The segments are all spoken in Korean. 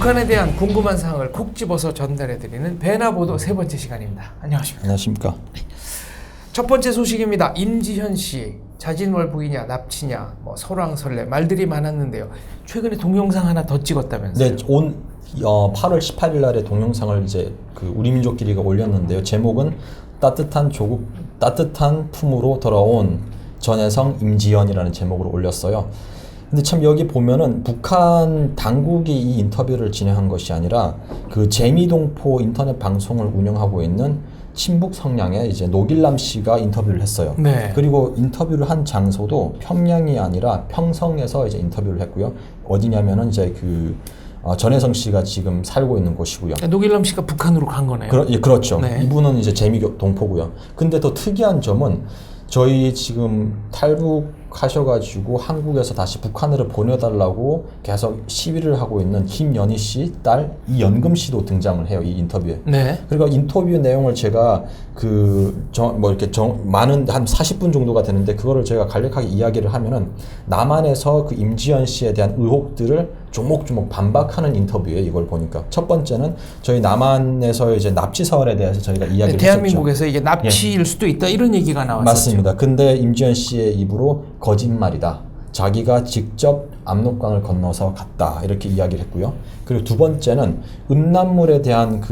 북한에 대한 궁금한 사항을 콕 집어서 전달해드리는 배나보도 세 번째 시간입니다. 안녕하십니까? 안녕하십니까? 첫 번째 소식입니다. 임지현 씨 자진월북이냐 납치냐 뭐 설왕설래 말들이 많았는데요. 최근에 동영상 하나 더 찍었다면서요? 네, 8월 18일 날에 동영상을 이제 그 우리민족끼리가 올렸는데요. 제목은 따뜻한 품으로 돌아온 전혜성 임지연이라는 제목으로 올렸어요. 근데 참 여기 보면은 북한 당국이 이 인터뷰를 진행한 것이 아니라 그 재미동포 인터넷 방송을 운영하고 있는 친북 성향의 이제 노길남 씨가 인터뷰를 했어요. 네. 그리고 인터뷰를 한 장소도 평양이 아니라 평성에서 이제 인터뷰를 했고요. 어디냐면은 이제 전혜성 씨가 지금 살고 있는 곳이고요. 노길남 씨가 북한으로 간 거네요. 그렇죠. 네. 이분은 이제 재미동포고요. 근데 더 특이한 점은 저희 지금 탈북하셔가지고 한국에서 다시 북한으로 보내달라고 계속 시위를 하고 있는 김연희 씨 딸 이연금 씨도 등장을 해요, 이 인터뷰에. 네. 그리고 인터뷰 내용을 제가 많은 한 40분 정도가 되는데 그거를 제가 간략하게 이야기를 하면은 남한에서 그 임지연 씨에 대한 의혹들을 조목조목 반박하는 인터뷰예요. 이걸 보니까 첫 번째는 저희 남한에서 이제 납치 사활에 대해서 저희가 이야기를 대한민국에서 했었죠. 이게 납치일 수도 있다 이런 얘기가 나왔었죠. 맞습니다. 근데 임지연 씨의 입으로 거짓말이다. 자기가 직접 압록강을 건너서 갔다 이렇게 이야기를 했고요. 그리고 두 번째는 음란물에 대한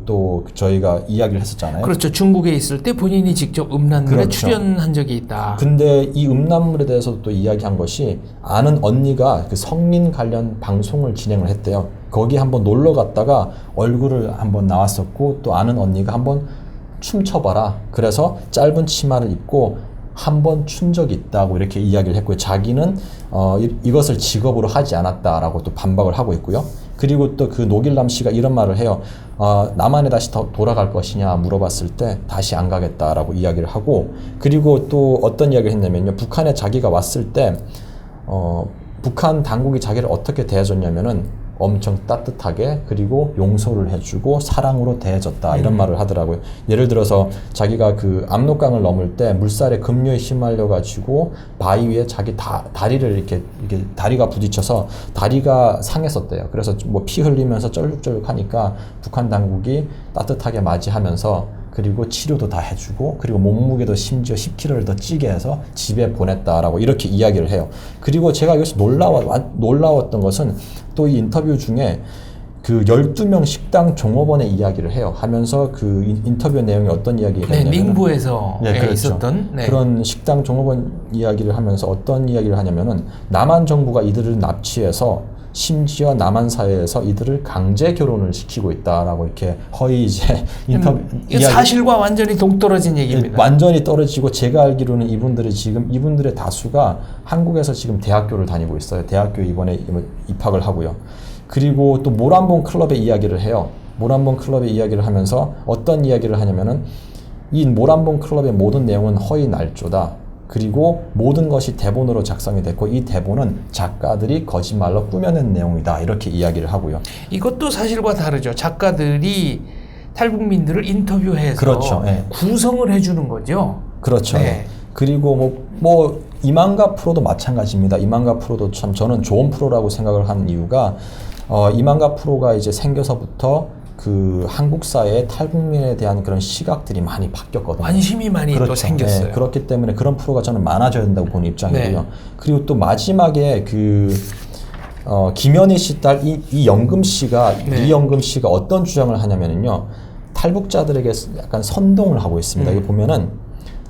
또 저희가 이야기를 했었잖아요. 그렇죠. 중국에 있을 때 본인이 직접 음란물에 그렇죠. 출연한 적이 있다. 근데 이 음란물에 대해서도 또 이야기한 것이 아는 언니가 그 성민 관련 방송을 진행을 했대요. 거기 한번 놀러 갔다가 얼굴을 한번 나왔었고 또 아는 언니가 한번 춤춰봐라. 그래서 짧은 치마를 입고 한번 춘 적이 있다고 이렇게 이야기를 했고요. 자기는 이것을 직업으로 하지 않았다라고 또 반박을 하고 있고요. 그리고 또 그 노길남 씨가 이런 말을 해요. 남한에 다시 돌아갈 것이냐 물어봤을 때 다시 안 가겠다라고 이야기를 하고, 그리고 또 어떤 이야기를 했냐면요. 북한에 자기가 왔을 때 북한 당국이 자기를 어떻게 대해줬냐면은 엄청 따뜻하게 그리고 용서를 해주고 사랑으로 대해줬다 이런 말을 하더라고요. 예를 들어서 자기가 그 압록강을 넘을 때 물살에 급류에 휘말려 가지고 바위 위에 자기 다리를 이렇게 다리가 부딪혀서 다리가 상했었대요. 그래서 뭐 피 흘리면서 쩔룩쩔룩하니까 북한 당국이 따뜻하게 맞이하면서 그리고 치료도 다 해주고 그리고 몸무게도 심지어 10kg를 더 찌게 해서 집에 보냈다라고 이렇게 이야기를 해요. 그리고 제가 여기서 놀라웠던 것은 또 이 인터뷰 중에 그 12명 식당 종업원의 이야기를 해요. 하면서 그 인터뷰 내용이 어떤 이야기를 했냐면 닝부에서 그렇죠. 있었던 그런 식당 종업원 이야기를 하면서 어떤 이야기를 하냐면은 남한 정부가 이들을 납치해서 심지어 남한 사회에서 이들을 강제 결혼을 시키고 있다라고 이렇게 허위 이제 인터뷰 사실과 완전히 동떨어진 얘기입니다. 완전히 떨어지고 제가 알기로는 이분들의 다수가 한국에서 지금 대학교를 다니고 있어요. 대학교 이번에 입학을 하고요. 그리고 또 모란봉 클럽의 이야기를 해요. 모란봉 클럽의 이야기를 하면서 어떤 이야기를 하냐면은 이 모란봉 클럽의 모든 내용은 허위 날조다. 그리고 모든 것이 대본으로 작성이 됐고 이 대본은 작가들이 거짓말로 꾸며낸 내용이다. 이렇게 이야기를 하하고요. 이것도 사실과 다르죠. 작가들이 탈북민들을 인터뷰해서 그렇죠. 네. 구성을 해주는 거죠. 그렇죠. 네. 그리고 뭐 이만가 프로도 마찬가지입니다. 이만가 프로도 참 저는 좋은 프로라고 생각을 하는 이유가 이만가 프로가 이제 생겨서부터 그 한국 사회의 탈북민에 대한 그런 시각들이 많이 바뀌었거든요. 관심이 많이 그렇죠. 또 생겼어요. 네, 그렇기 때문에 그런 프로가 저는 많아져야 된다고 보는 입장이고요. 네. 그리고 또 마지막에 김연희 씨 딸 이연금 씨가 어떤 주장을 하냐면요. 탈북자들에게 약간 선동을 하고 있습니다. 여기 보면은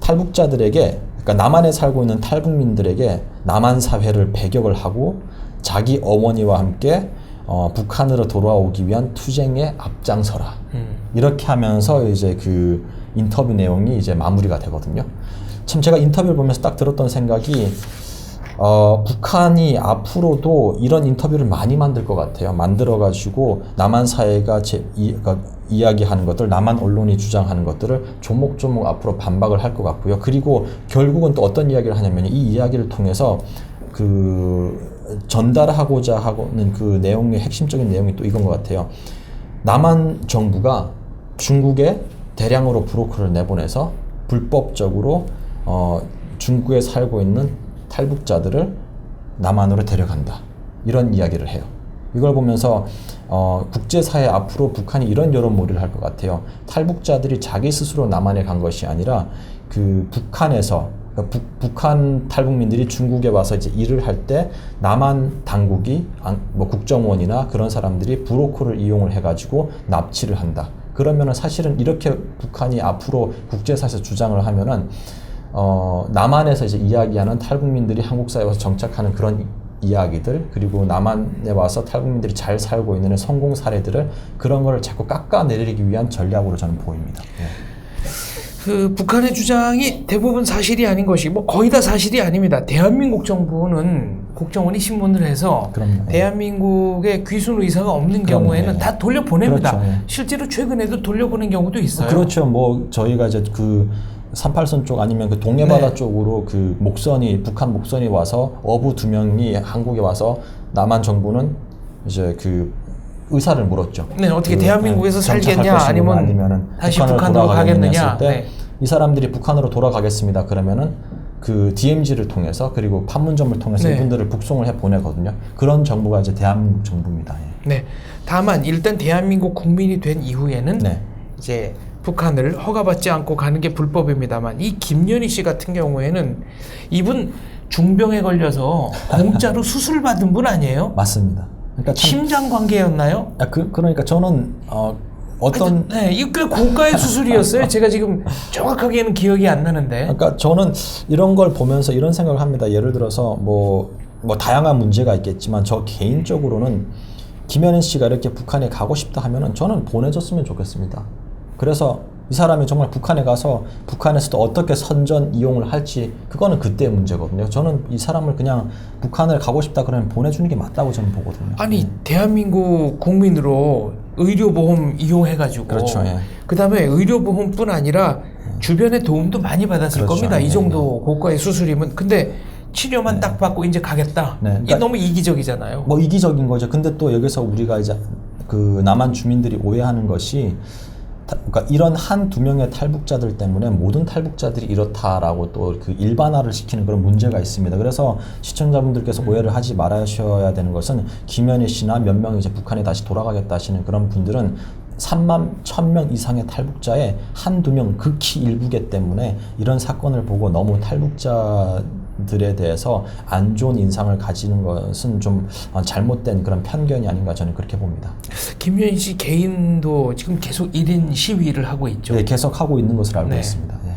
탈북자들에게, 그러니까 남한에 살고 있는 탈북민들에게 남한 사회를 배격을 하고 자기 어머니와 함께 북한으로 돌아오기 위한 투쟁에 앞장서라. 이렇게 하면서 이제 그 인터뷰 내용이 이제 마무리가 되거든요. 참 제가 인터뷰를 보면서 딱 들었던 생각이 북한이 앞으로도 이런 인터뷰를 많이 만들 것 같아요. 만들어가지고 남한 사회가 이야기하는 것들, 남한 언론이 주장하는 것들을 조목조목 앞으로 반박을 할 것 같고요. 그리고 결국은 또 어떤 이야기를 하냐면 이 이야기를 통해서 전달하고자 하는 그 내용의 핵심적인 내용이 또 이건 것 같아요. 남한 정부가 중국에 대량으로 브로커를 내보내서 불법적으로 중국에 살고 있는 탈북자들을 남한으로 데려간다. 이런 이야기를 해요. 이걸 보면서 국제사회 앞으로 북한이 이런 여론몰이를 할 것 같아요. 탈북자들이 자기 스스로 남한에 간 것이 아니라 그 북한에서 그러니까 북한 탈북민들이 중국에 와서 이제 일을 할 때 남한 당국이 뭐 국정원이나 그런 사람들이 브로커를 이용을 해가지고 납치를 한다. 그러면은 사실은 이렇게 북한이 앞으로 국제사회에서 주장을 하면은 남한에서 이제 이야기하는 탈북민들이 한국 사회에 와서 정착하는 그런 이야기들, 그리고 남한에 와서 탈북민들이 잘 살고 있는 성공 사례들을 그런 걸 자꾸 깎아내리기 위한 전략으로 저는 보입니다. 예. 그 북한의 주장이 대부분 사실이 아닌 것이 뭐 거의 다 사실이 아닙니다. 대한민국 정부는 국정원이 신문을 해서 그럼요. 대한민국의 귀순 의사가 없는 그럼요. 경우에는 예. 다 돌려보냅니다. 그렇죠. 예. 실제로 최근에도 돌려보낸 경우도 있어요. 그렇죠. 뭐 저희가 이제 그 38선 쪽 아니면 그 동해바다 네. 쪽으로 그 북한 목선이 와서 어부 2명이 한국에 와서 남한 정부는 이제 그 의사를 물었죠. 네, 어떻게 그, 대한민국에서 정착할 살겠냐 것이냐, 아니면은 다시 북한으로 돌아가겠느냐 가겠느냐. 했을 때 네. 이 사람들이 북한으로 돌아가겠습니다. 그러면은 그 DMZ를 통해서 그리고 판문점을 통해서 네. 이분들을 북송을 해 보내거든요. 그런 정부가 이제 대한민국 정부입니다. 예. 네. 다만 일단 대한민국 국민이 된 이후에는 네. 이제 북한을 허가받지 않고 가는 게 불법입니다만 이 김연희 씨 같은 경우에는 이분 중병에 걸려서 공짜로 수술 받은 분 아니에요? 맞습니다. 그러니까 참, 심장 관계였나요? 그러니까 저는 어떤 네, 이거 꽤 고가의 수술이었어요. 제가 지금 정확하게는 기억이 안 나는데. 그러니까 저는 이런 걸 보면서 이런 생각을 합니다. 예를 들어서 뭐 다양한 문제가 있겠지만 저 개인적으로는 김연희 씨가 이렇게 북한에 가고 싶다 하면은 저는 보내줬으면 좋겠습니다. 그래서 이 사람이 정말 북한에 가서 북한에서도 어떻게 선전 이용을 할지 그거는 그때의 문제거든요. 저는 이 사람을 그냥 북한을 가고 싶다 그러면 보내주는 게 맞다고 저는 보거든요. 아니 대한민국 국민으로 의료보험 이용해가지고 그렇죠. 예. 그다음에 의료보험뿐 아니라 주변의 도움도 많이 받았을 그렇죠. 겁니다. 이 네, 정도 고가의 수술이면. 근데 치료만 딱 받고 이제 가겠다. 네, 이게 그러니까 너무 이기적이잖아요. 뭐 이기적인 거죠. 근데 또 여기서 우리가 이제 그 남한 주민들이 오해하는 것이 그러니까 이런 한두 명의 탈북자들 때문에 모든 탈북자들이 이렇다라고 또 그 일반화를 시키는 그런 문제가 있습니다. 그래서 시청자분들께서 오해를 하지 말아셔야 되는 것은 김연희 씨나 몇 명이 이제 북한에 다시 돌아가겠다 하시는 그런 분들은 3만 1,000명 이상의 탈북자의 한두 명 극히 일부기 때문에 이런 사건을 보고 너무 탈북자들에 대해서 안 좋은 인상을 가지는 것은 좀 잘못된 그런 편견이 아닌가 저는 그렇게 봅니다. 김연희 씨 개인도 지금 계속 1인 시위를 하고 있죠. 네, 계속 하고 있는 것으로 알고 네. 있습니다. 네.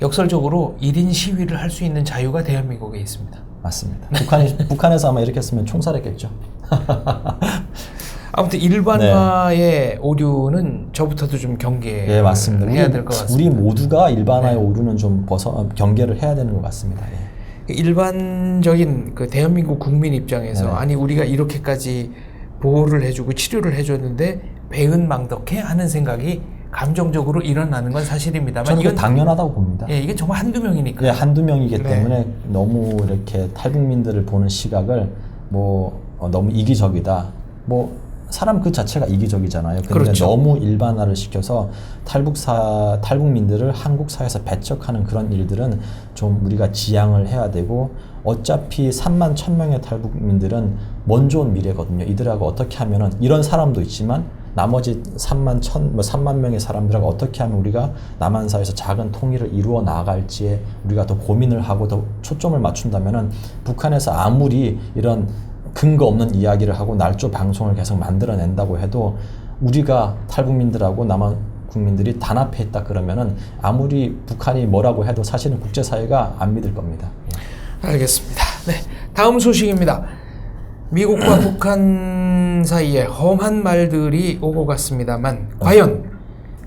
역설적으로 1인 시위를 할 수 있는 자유가 대한민국에 있습니다. 맞습니다. 북한에서 아마 이렇게 했으면 총살했겠죠. 아무튼 일반화의 오류는 저부터도 좀 경계해야 네, 맞습니다. 될 것 같습니다. 우리 모두가 일반화의 오류는 좀 경계를 해야 되는 것 같습니다. 예. 일반적인 그 대한민국 국민 입장에서 네. 아니 우리가 이렇게까지 보호를 해주고 치료를 해줬는데 배은망덕해 하는 생각이 감정적으로 일어나는 건 사실입니다만 저는 이건 당연하다고 봅니다. 예, 이게 정말 한두 명이니까. 예, 한두 명이기 네. 때문에 너무 이렇게 탈북민들을 보는 시각을 너무 이기적이다. 사람 그 자체가 이기적이잖아요. 근데 그렇죠. 너무 일반화를 시켜서 탈북민들을 한국 사회에서 배척하는 그런 일들은 좀 우리가 지양을 해야 되고 어차피 3만 1,000명의 탈북민들은 먼 좋은 미래거든요. 이들하고 어떻게 하면은 이런 사람도 있지만 나머지 3만 명의 사람들하고 어떻게 하면 우리가 남한 사회에서 작은 통일을 이루어 나갈지에 우리가 더 고민을 하고 더 초점을 맞춘다면은 북한에서 아무리 이런 근거 없는 이야기를 하고 날조 방송을 계속 만들어낸다고 해도 우리가 탈북민들하고 남한 국민들이 단합해 있다 그러면은 아무리 북한이 뭐라고 해도 사실은 국제사회가 안 믿을 겁니다. 알겠습니다. 네, 다음 소식입니다. 미국과 북한 사이에 험한 말들이 오고 갔습니다만 과연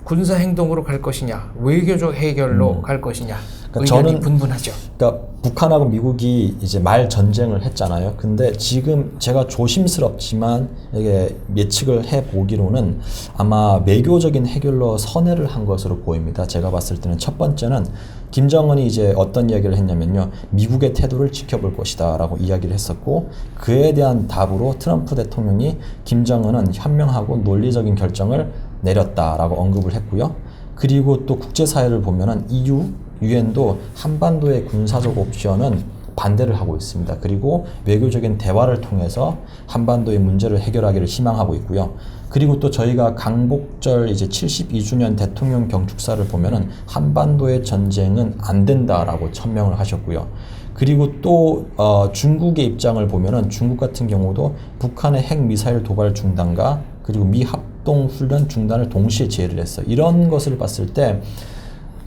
군사 행동으로 갈 것이냐 외교적 해결로 갈 것이냐 그러니까 의견이 저는 분분하죠. 그러니까 북한하고 미국이 이제 말 전쟁을 했잖아요. 근데 지금 제가 조심스럽지만 이게 예측을 해 보기로는 아마 외교적인 해결로 선회를 한 것으로 보입니다. 제가 봤을 때는 첫 번째는 김정은이 이제 어떤 이야기를 했냐면요. 미국의 태도를 지켜볼 것이다라고 이야기를 했었고 그에 대한 답으로 트럼프 대통령이 김정은은 현명하고 논리적인 결정을 내렸다라고 언급을 했고요. 그리고 또 국제사회를 보면은 EU, 유엔도 한반도의 군사적 옵션은 반대를 하고 있습니다. 그리고 외교적인 대화를 통해서 한반도의 문제를 해결하기를 희망하고 있고요. 그리고 또 저희가 강복절 이제 72주년 대통령 경축사를 보면은 한반도의 전쟁은 안 된다라고 천명을 하셨고요. 그리고 또 중국의 입장을 보면은 중국 같은 경우도 북한의 핵 미사일 도발 중단과 그리고 미 합동 훈련 중단을 동시에 제의를 했어요. 이런 것을 봤을 때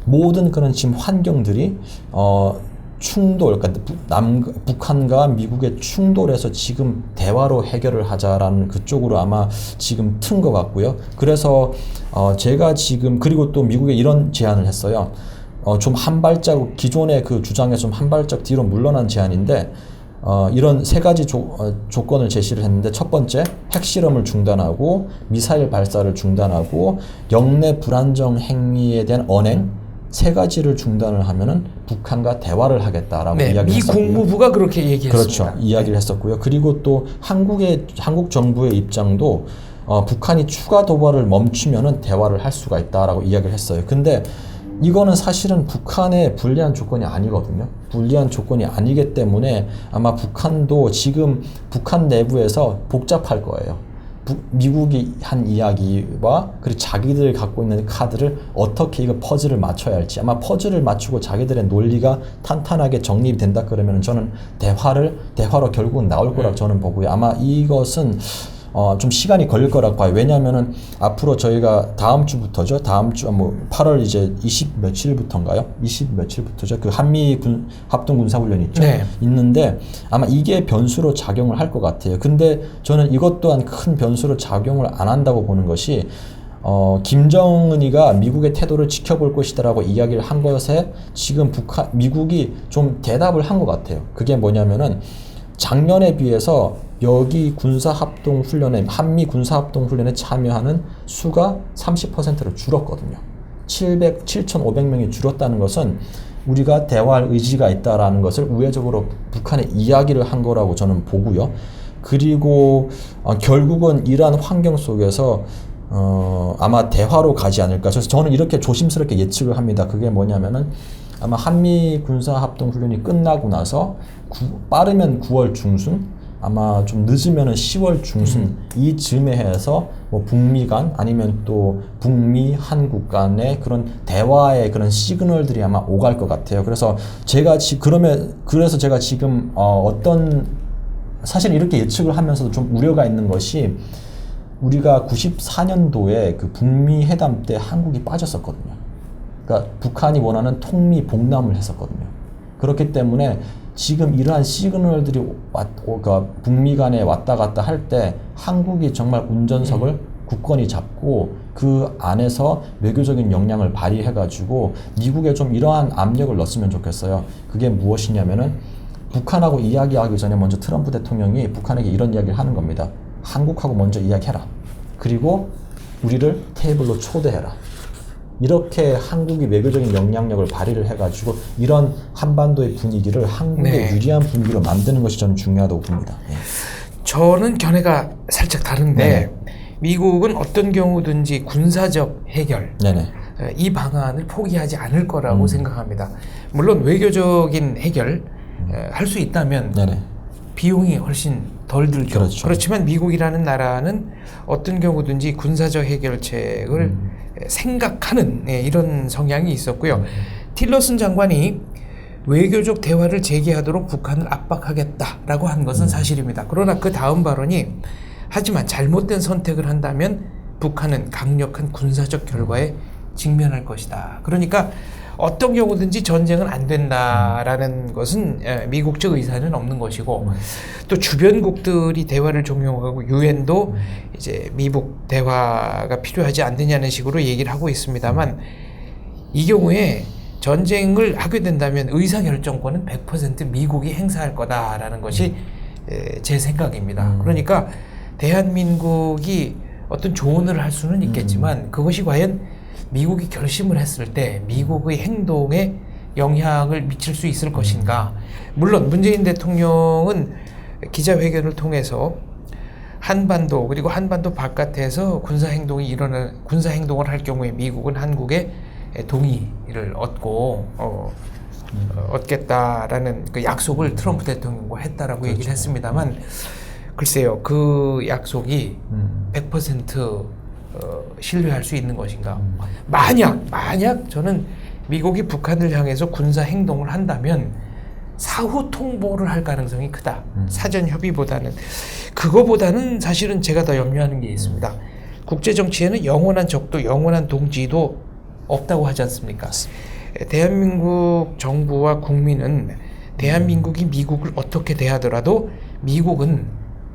모든 그런 지금 환경들이 충돌, 그러니까 북한과 미국의 충돌에서 지금 대화로 해결을 하자라는 그쪽으로 아마 지금 튼 것 같고요. 그래서 제가 지금 그리고 또 미국에 이런 제안을 했어요. 좀 한 발자국 기존의 그 주장에 좀 한 발짝 뒤로 물러난 제안인데 이런 세 가지 조건을 제시를 했는데 첫 번째 핵실험을 중단하고 미사일 발사를 중단하고 영내 불안정 행위에 대한 언행 세 가지를 중단을 하면은 북한과 대화를 하겠다라고 이야기를 했었고요. 미 국무부가 그렇게 얘기했습니다. 그렇죠. 이야기를 했었고요. 그리고 또 한국 정부의 입장도 북한이 추가 도발을 멈추면은 대화를 할 수가 있다라고 이야기를 했어요. 근데 이거는 사실은 북한의 불리한 조건이 아니거든요. 불리한 조건이 아니기 때문에 아마 북한도 지금 북한 내부에서 복잡할 거예요. 미국이 한 이야기와 그리고 자기들이 갖고 있는 카드를 어떻게 이거 퍼즐을 맞춰야 할지 아마 퍼즐을 맞추고 자기들의 논리가 탄탄하게 정립이 된다 그러면 저는 대화로 결국은 나올 거라고 저는 보고요. 아마 이것은 좀 시간이 걸릴 거라고 봐요. 왜냐하면은 앞으로 저희가 다음 주부터죠. 다음 주 8월 이제 20 며칠부터인가요? 20 며칠부터죠. 그 한미 합동 군사훈련 있죠. 네. 있는데 아마 이게 변수로 작용을 할 것 같아요. 근데 저는 이것 또한 큰 변수로 작용을 안 한다고 보는 것이 김정은이가 미국의 태도를 지켜볼 것이다라고 이야기를 한 것에 지금 미국이 좀 대답을 한 것 같아요. 그게 뭐냐면은 작년에 비해서 여기 군사합동훈련에 한미 군사합동훈련에 참여하는 수가 30%로 줄었거든요. 7,500명이 줄었다는 것은 우리가 대화할 의지가 있다라는 것을 우회적으로 북한에 이야기를 한 거라고 저는 보고요. 그리고 결국은 이러한 환경 속에서 아마 대화로 가지 않을까. 그래서 저는 이렇게 조심스럽게 예측을 합니다. 그게 뭐냐면은 아마 한미 군사합동훈련이 끝나고 나서 빠르면 9월 중순 아마 좀 늦으면은 10월 중순 이쯤에 해서 뭐 북미 간 아니면 또 북미 한국 간의 그런 대화의 그런 시그널들이 아마 오갈 것 같아요. 그래서 제가 그래서 제가 지금 사실 이렇게 예측을 하면서도 좀 우려가 있는 것이 우리가 94년도에 그 북미 회담 때 한국이 빠졌었거든요. 그러니까 북한이 원하는 통미 복남을 했었거든요. 그렇기 때문에 지금 이러한 시그널들이 그러니까 북미 간에 왔다 갔다 할 때 한국이 정말 운전석을 굳건히 잡고 그 안에서 외교적인 역량을 발휘해가지고 미국에 좀 이러한 압력을 넣었으면 좋겠어요. 그게 무엇이냐면은 북한하고 이야기하기 전에 먼저 트럼프 대통령이 북한에게 이런 이야기를 하는 겁니다. 한국하고 먼저 이야기해라. 그리고 우리를 테이블로 초대해라. 이렇게 한국이 외교적인 영향력을 발휘를 해가지고 이런 한반도의 분위기를 한국의 유리한 분위기로 만드는 것이 저는 중요하다고 봅니다. 예. 저는 견해가 살짝 다른데 미국은 어떤 경우든지 군사적 해결 이 방안을 포기하지 않을 거라고 생각합니다. 물론 외교적인 해결 할 수 있다면 비용이 훨씬 덜 들죠. 그렇죠. 그렇지만 미국이라는 나라는 어떤 경우든지 군사적 해결책을 생각하는 이런 성향이 있었고요. 틸러슨 장관이 외교적 대화를 재개하도록 북한을 압박하겠다라고 한 것은 사실입니다. 그러나 그 다음 발언이 하지만 잘못된 선택을 한다면 북한은 강력한 군사적 결과에 직면할 것이다. 그러니까 어떤 경우든지 전쟁은 안 된다라는 것은 미국적 의사는 없는 것이고 또 주변국들이 대화를 종용하고 유엔도 이제 미국 대화가 필요하지 않느냐는 식으로 얘기를 하고 있습니다만 이 경우에 전쟁을 하게 된다면 의사결정권은 100% 미국이 행사할 거다라는 것이 제 생각입니다. 그러니까 대한민국이 어떤 조언을 할 수는 있겠지만 그것이 과연 미국이 결심을 했을 때 미국의 행동에 영향을 미칠 수 있을 것인가. 물론 문재인 대통령은 기자회견을 통해서 한반도 그리고 한반도 바깥에서 군사행동을 할 경우에 미국은 한국의 동의를 얻고 얻겠다라는 그 약속을 트럼프 대통령과 했다라고 그렇죠. 얘기를 했습니다만 글쎄요, 그 약속이 100% 신뢰할 수 있는 것인가? 만약 저는 미국이 북한을 향해서 군사 행동을 한다면 사후 통보를 할 가능성이 크다. 사전 협의보다는. 그거보다는 사실은 제가 더 염려하는 게 있습니다. 국제 정치에는 영원한 적도 영원한 동지도 없다고 하지 않습니까? 대한민국 정부와 국민은 대한민국이 미국을 어떻게 대하더라도 미국은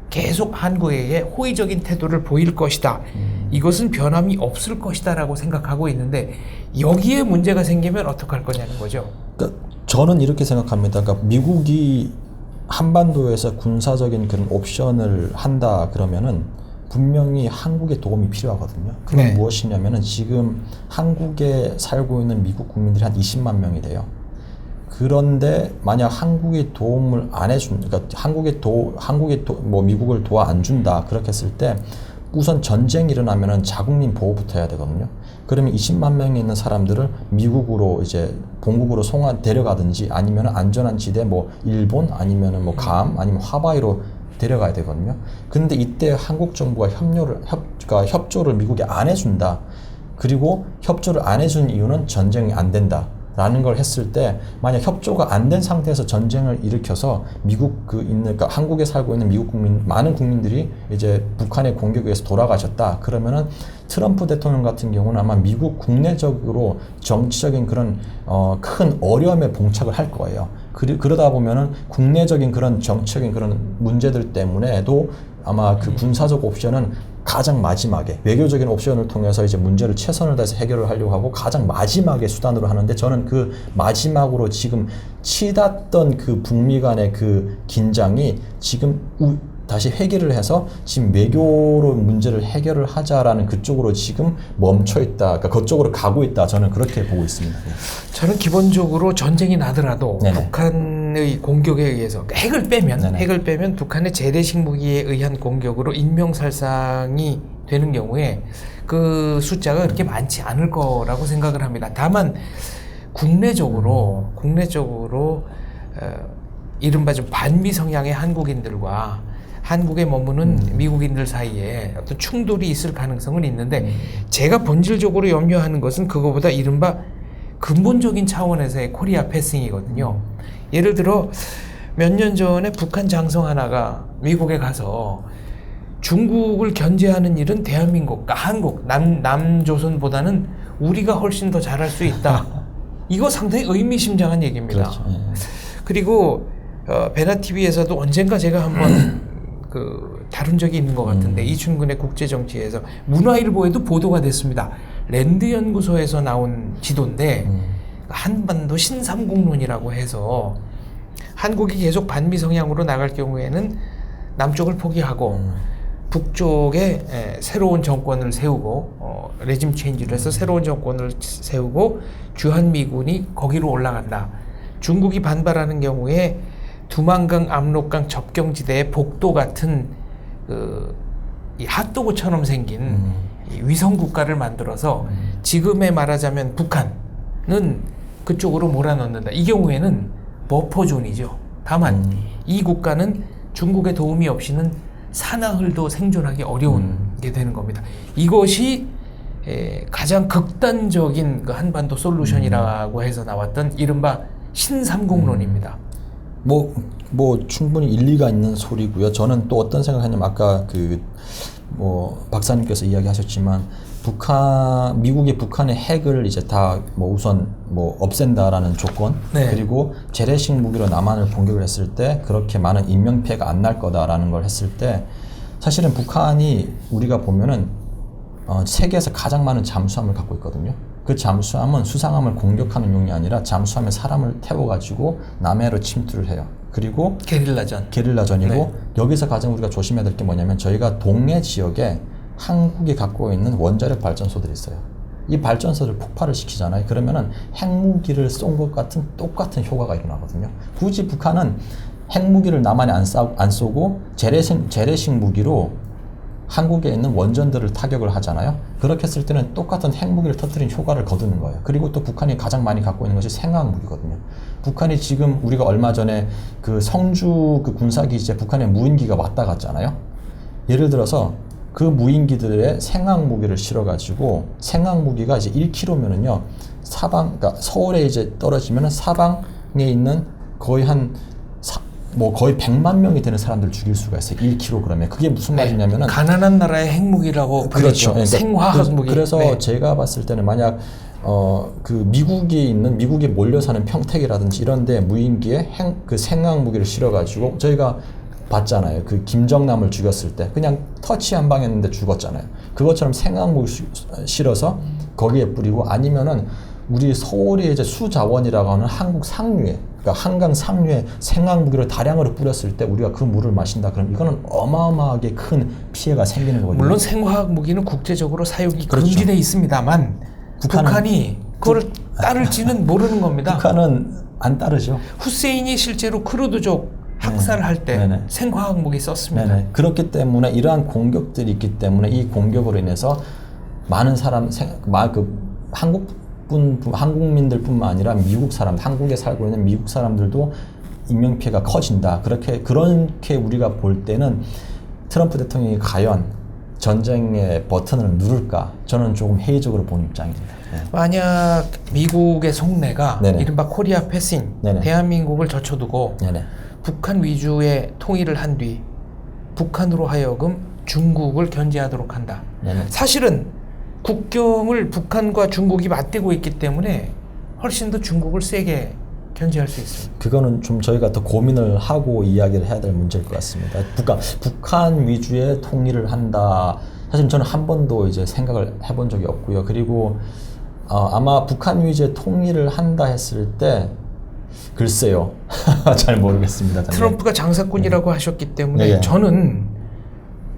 계속 한국에게 호의적인 태도를 보일 것이다. 이것은 변함이 없을 것이다 라고 생각하고 있는데 여기에 문제가 생기면 어떡할 거냐는 거죠. 그러니까 저는 이렇게 생각합니다. 그러니까 미국이 한반도에서 군사적인 그런 옵션을 한다 그러면은 분명히 한국의 도움이 필요하거든요. 그건 네. 무엇이냐면은 지금 한국에 살고 있는 미국 국민들이 한 20만 명이 돼요. 그런데 만약 한국이 도움을 안 해준, 그러니까 뭐 미국을 도와 안 준다 그렇게 했을 때 우선 전쟁이 일어나면은 자국민 보호부터 해야 되거든요. 그러면 20만 명이 있는 사람들을 미국으로 이제 본국으로 데려가든지 아니면 안전한 지대 뭐 일본 아니면은 뭐 괌 아니면 하와이로 데려가야 되거든요. 근데 이때 한국 정부가 협조를 미국이 안 해준다. 그리고 협조를 안 해준 이유는 전쟁이 안 된다. 라는 걸 했을 때 만약 협조가 안 된 상태에서 전쟁을 일으켜서 그러니까 한국에 살고 있는 미국 많은 국민들이 이제 북한의 공격에 의해서 돌아가셨다. 그러면은 트럼프 대통령 같은 경우는 아마 미국 국내적으로 정치적인 그런 큰 어려움에 봉착을 할 거예요. 그러다 보면은 국내적인 그런 정치적인 그런 문제들 때문에도 아마 그 군사적 옵션은 가장 마지막에 외교적인 옵션을 통해서 이제 문제를 최선을 다해서 해결을 하려고 하고 가장 마지막에 수단으로 하는데 저는 그 마지막으로 지금 치닫던 그 북미 간의 그 긴장이 지금 다시 회귀를 해서 지금 외교로 문제를 해결을 하자라는 그쪽으로 지금 멈춰 있다. 그러니까 그쪽으로 가고 있다. 저는 그렇게 보고 있습니다. 저는 기본적으로 전쟁이 나더라도 네네. 북한의 공격에 의해서 핵을 빼면 북한의 재래식 무기에 의한 공격으로 인명살상이 되는 경우에 그 숫자가 그렇게 많지 않을 거라고 생각을 합니다. 다만 국내적으로 이른바 좀 반미 성향의 한국인들과 한국에 머무는 미국인들 사이에 어떤 충돌이 있을 가능성은 있는데 제가 본질적으로 염려하는 것은 그거보다 이른바 근본적인 차원에서의 코리아 패싱이거든요. 예를 들어 몇 년 전에 북한 장성 하나가 미국에 가서 중국을 견제하는 일은 대한민국과 한국, 남조선보다는 우리가 훨씬 더 잘할 수 있다. 이거 상당히 의미심장한 얘기입니다. 그렇죠. 예. 그리고 베나TV에서도 언젠가 제가 한번 다룬 적이 있는 것 같은데 이춘근의 국제정치에서 문화일보에도 보도가 됐습니다. 랜드연구소에서 나온 지도인데 한반도 신삼국론이라고 해서 한국이 계속 반미 성향으로 나갈 경우에는 남쪽을 포기하고 북쪽에 새로운 정권을 세우고 레짐 체인지를 해서 새로운 정권을 세우고 주한미군이 거기로 올라간다. 중국이 반발하는 경우에 두만강, 압록강 접경지대의 복도 같은 이 핫도그처럼 생긴 이 위성 국가를 만들어서 지금에 말하자면 북한은 그쪽으로 몰아넣는다. 이 경우에는 버퍼존이죠. 다만 이 국가는 중국의 도움이 없이는 사나흘도 생존하기 어려운 게 되는 겁니다. 이것이 가장 극단적인 그 한반도 솔루션이라고 해서 나왔던 이른바 신삼국론입니다. 뭐 충분히 일리가 있는 소리고요. 저는 또 어떤 생각하냐면 아까 박사님께서 이야기하셨지만 미국이 북한의 핵을 이제 다 우선 없앤다라는 조건, 네. 그리고 재래식 무기로 남한을 공격을 했을 때 그렇게 많은 인명피해가 안 날 거다라는 걸 했을 때 사실은 북한이 우리가 보면은 세계에서 가장 많은 잠수함을 갖고 있거든요. 그 잠수함은 수상함을 공격하는 용이 아니라 잠수함에 사람을 태워가지고 남해로 침투를 해요. 그리고 게릴라전이고 네. 여기서 가장 우리가 조심해야 될 게 뭐냐면 저희가 동해 지역에 한국이 갖고 있는 원자력 발전소들이 있어요. 이 발전소를 폭발을 시키잖아요. 그러면은 핵무기를 쏜 것 같은 똑같은 효과가 일어나거든요. 굳이 북한은 핵무기를 남한에 안 쏘고 재래식 무기로 한국에 있는 원전들을 타격을 하잖아요. 그렇게 했을 때는 똑같은 핵무기를 터뜨린 효과를 거두는 거예요. 그리고 또 북한이 가장 많이 갖고 있는 것이 생화학무기거든요. 북한이 지금 우리가 얼마 전에 그 성주 그 군사기지에 북한의 무인기가 왔다 갔잖아요. 예를 들어서 그 무인기들의 생화학무기를 실어가지고 생화학무기가 이제 1km면은요 그러니까 서울에 이제 떨어지면은 사방에 있는 거의 거의 100만 명이 되는 사람들을 죽일 수가 있어요. 1kg 그러면. 그게 무슨 말이냐면은 가난한 나라의 핵무기라고 그렇죠. 불리죠. 생화학무기. 그래서 제가 봤을 때는 만약 그 미국에 몰려 사는 평택이라든지 이런데 무인기에 그 생화학무기를 실어가지고 저희가 봤잖아요. 그 김정남을 죽였을 때 그냥 터치 한 방 했는데 죽었잖아요. 그것처럼 생화학무기 실어서 거기에 뿌리고 아니면은 우리 서울의 이제 수자원이라고 하는 한국 상류에 그러니까 한강 상류에 생화학무기를 다량으로 뿌렸을 때 우리가 그 물을 마신다 그러면 이거는 어마어마하게 큰 피해가 생기는 거거든요. 물론 생화학무기는 국제적으로 사용이 그렇죠. 금지돼 있습니다만 북한이 그걸 따를지는 모르는 겁니다. 북한은 안 따르죠. 후세인이 실제로 크루드족 학살할 때 네네. 생화학무기 썼습니다. 네네. 그렇기 때문에 이러한 공격들이 있기 때문에 이 공격으로 인해서 많은 사람 한국민들뿐만 아니라 한국에 살고 있는 미국 사람들도 인명피해가 커진다. 그렇게 우리가 볼 때는 트럼프 대통령이 과연 전쟁의 버튼을 누를까? 저는 조금 회의적으로 보는 입장입니다. 네. 만약 미국의 속내가 네네. 이른바 코리아 패싱, 네네. 대한민국을 젖혀두고 네네. 북한 위주의 통일을 한 뒤 북한으로 하여금 중국을 견제하도록 한다. 네네. 사실은 국경을 북한과 중국이 맞대고 있기 때문에 훨씬 더 중국을 세게 견제할 수 있습니다. 그거는 좀 저희가 더 고민을 하고 이야기를 해야 될 문제일 것 같습니다. 북한 위주의 통일을 한다. 사실 저는 한 번도 이제 생각을 해본 적이 없고요. 그리고 아마 북한 위주의 통일을 한다 했을 때 글쎄요. 잘 모르겠습니다. 트럼프가 장사꾼이라고 하셨기 때문에 네. 저는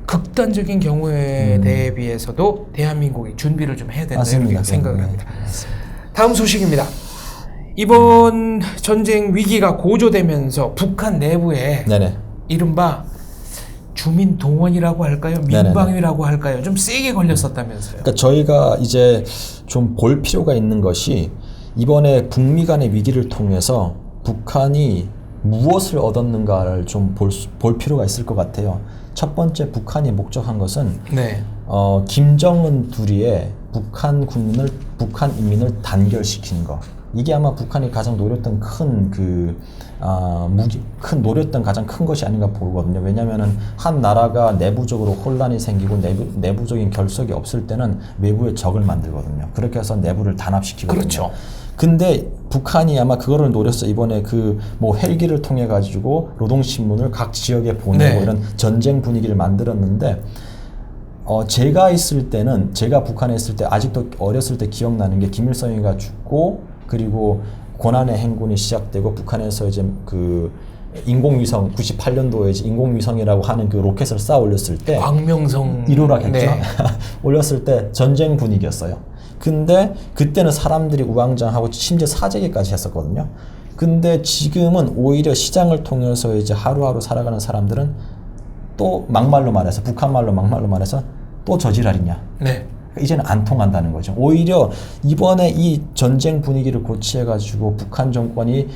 극단적인 경우에 대비해서도 대한민국이 준비를 좀 해야 된다 이렇게 생각을 합니다. 다음 소식입니다. 이번 전쟁 위기가 고조되면서 북한 내부에 네네. 이른바 주민 동원이라고 할까요? 민방위라고 할까요? 좀 세게 걸렸었다면서요. 그러니까 저희가 이제 좀 볼 필요가 있는 것이 이번에 북미 간의 위기를 통해서 북한이 무엇을 얻었는가를 좀 볼 필요가 있을 것 같아요. 첫 번째 북한이 목적한 것은 네. 김정은 둘이의 북한 인민을 단결시키는 거. 이게 아마 북한이 가장 노렸던 노렸던 가장 큰 것이 아닌가 보거든요. 왜냐하면은 한 나라가 내부적으로 혼란이 생기고 내부적인 결속이 없을 때는 외부의 적을 만들거든요. 그렇게 해서 내부를 단합시키거든요. 그렇죠. 근데 북한이 아마 그거를 노렸어. 이번에 헬기를 통해 가지고 노동신문을 각 지역에 보내고 네. 이런 전쟁 분위기를 만들었는데 제가 북한에 있을 때 아직도 어렸을 때 기억나는 게 김일성이가 죽고 그리고 고난의 행군이 시작되고 북한에서 이제 그 인공위성 98년도에 이제 인공위성이라고 하는 그 로켓을 쌓아 올렸을 때 광명성 1호라 했죠. 네. 올렸을 때 전쟁 분위기였어요. 근데 그때는 사람들이 우왕좌왕하고 심지어 사재기까지 했었거든요. 근데 지금은 오히려 시장을 통해서 이제 하루하루 살아가는 사람들은 또 막말로 말해서 북한말로 막말로 말해서 또 저지랄이냐. 네. 이제는 안 통한다는 거죠. 오히려 이번에 이 전쟁 분위기를 고취해가지고 북한 정권이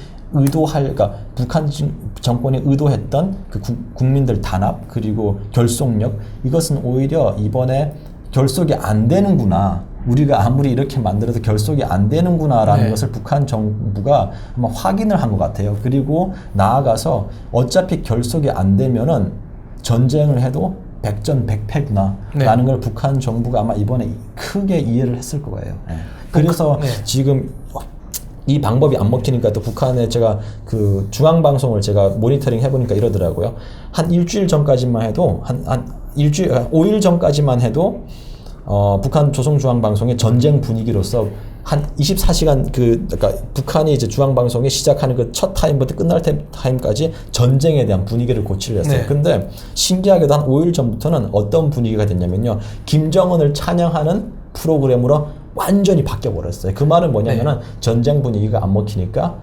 북한 정권이 의도했던 그 국민들 단합 그리고 결속력 이것은 오히려 이번에 결속이 안 되는구나. 우리가 아무리 이렇게 만들어도 결속이 안 되는구나라는 네. 것을 북한 정부가 아마 확인을 한 것 같아요. 그리고 나아가서 어차피 결속이 안 되면은 전쟁을 해도 백전백패구나 라는 걸 북한 정부가 아마 이번에 크게 이해를 했을 거예요. 네. 그래서 지금 이 방법이 안 먹히니까 또 북한에 제가 그 중앙방송을 제가 모니터링 해보니까 이러더라고요. 한 일주일 전까지만 해도 5일 전까지만 해도 북한 조선중앙방송의 전쟁 분위기로서 한 24시간 그러니까 북한이 이제 중앙방송이 시작하는 그 첫 타임부터 끝날 타임까지 전쟁에 대한 분위기를 고치려 했어요. 네. 근데 신기하게도 한 5일 전부터는 어떤 분위기가 됐냐면요. 김정은을 찬양하는 프로그램으로 완전히 바뀌어 버렸어요. 그 말은 뭐냐면은 전쟁 분위기가 안 먹히니까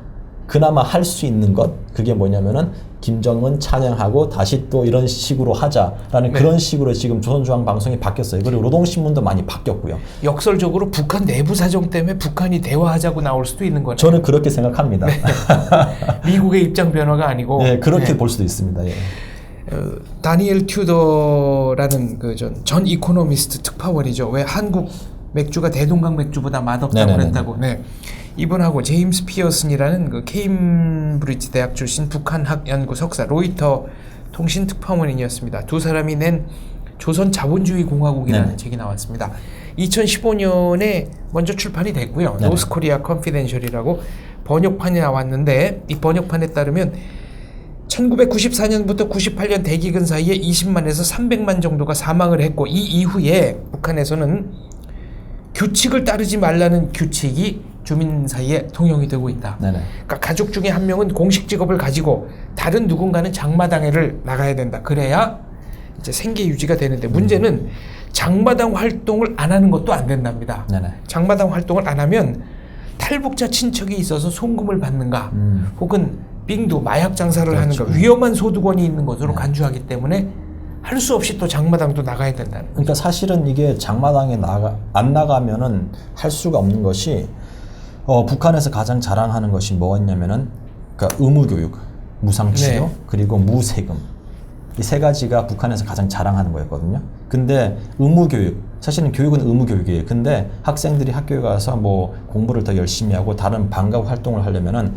그나마 할 수 있는 것 그게 뭐냐면은 김정은 찬양하고 다시 또 이런 식으로 하자라는 네. 그런 식으로 지금 조선중앙방송이 바뀌었어요. 그리고 노동신문도 많이 바뀌었고요. 역설적으로 북한 내부 사정 때문에 북한이 대화하자고 나올 수도 있는 거네요. 저는 그렇게 생각합니다. 미국의 입장 변화가 아니고. 네, 그렇게 네. 볼 수도 있습니다. 예. 다니엘 튜더라는 그 전 이코노미스트 특파원이죠. 왜 한국 맥주가 대동강 맥주보다 맛없다고 네네네네. 그랬다고. 네. 이분하고 제임스 피어슨이라는 그 케임브리지 대학 출신 북한학 연구 석사 로이터 통신 특파원인이었습니다. 두 사람이 낸 조선 자본주의 공화국이라는 네. 책이 나왔습니다. 2015년에 먼저 출판이 됐고요. 네. 노스코리아 컨피덴셜이라고 번역판이 나왔는데 이 번역판에 따르면 1994년부터 98년 대기근 사이에 20만에서 300만 정도가 사망을 했고 이 이후에 북한에서는 규칙을 따르지 말라는 규칙이 주민 사이에 통용이 되고 있다. 네네. 그러니까 가족 중에 한 명은 공식 직업을 가지고 다른 누군가는 장마당회를 나가야 된다. 그래야 이제 생계 유지가 되는데 문제는 장마당 활동을 안 하는 것도 안 된답니다. 네네. 장마당 활동을 안 하면 탈북자 친척이 있어서 송금을 받는가 혹은 빙두 마약 장사를 그렇죠. 하는가 위험한 소득원이 있는 것으로 네. 간주하기 때문에 할 수 없이 또 장마당도 나가야 된다는. 그러니까 사실은 이게 장마당에 안 나가면은 할 수가 없는 것이 북한에서 가장 자랑하는 것이 뭐였냐면은 그러니까 의무교육, 무상치료, 네. 그리고 무세금 이 세 가지가 북한에서 가장 자랑하는 거였거든요. 근데 의무교육, 사실은 교육은 의무교육이에요. 근데 학생들이 학교에 가서 뭐 공부를 더 열심히 하고 다른 방과 후 활동을 하려면은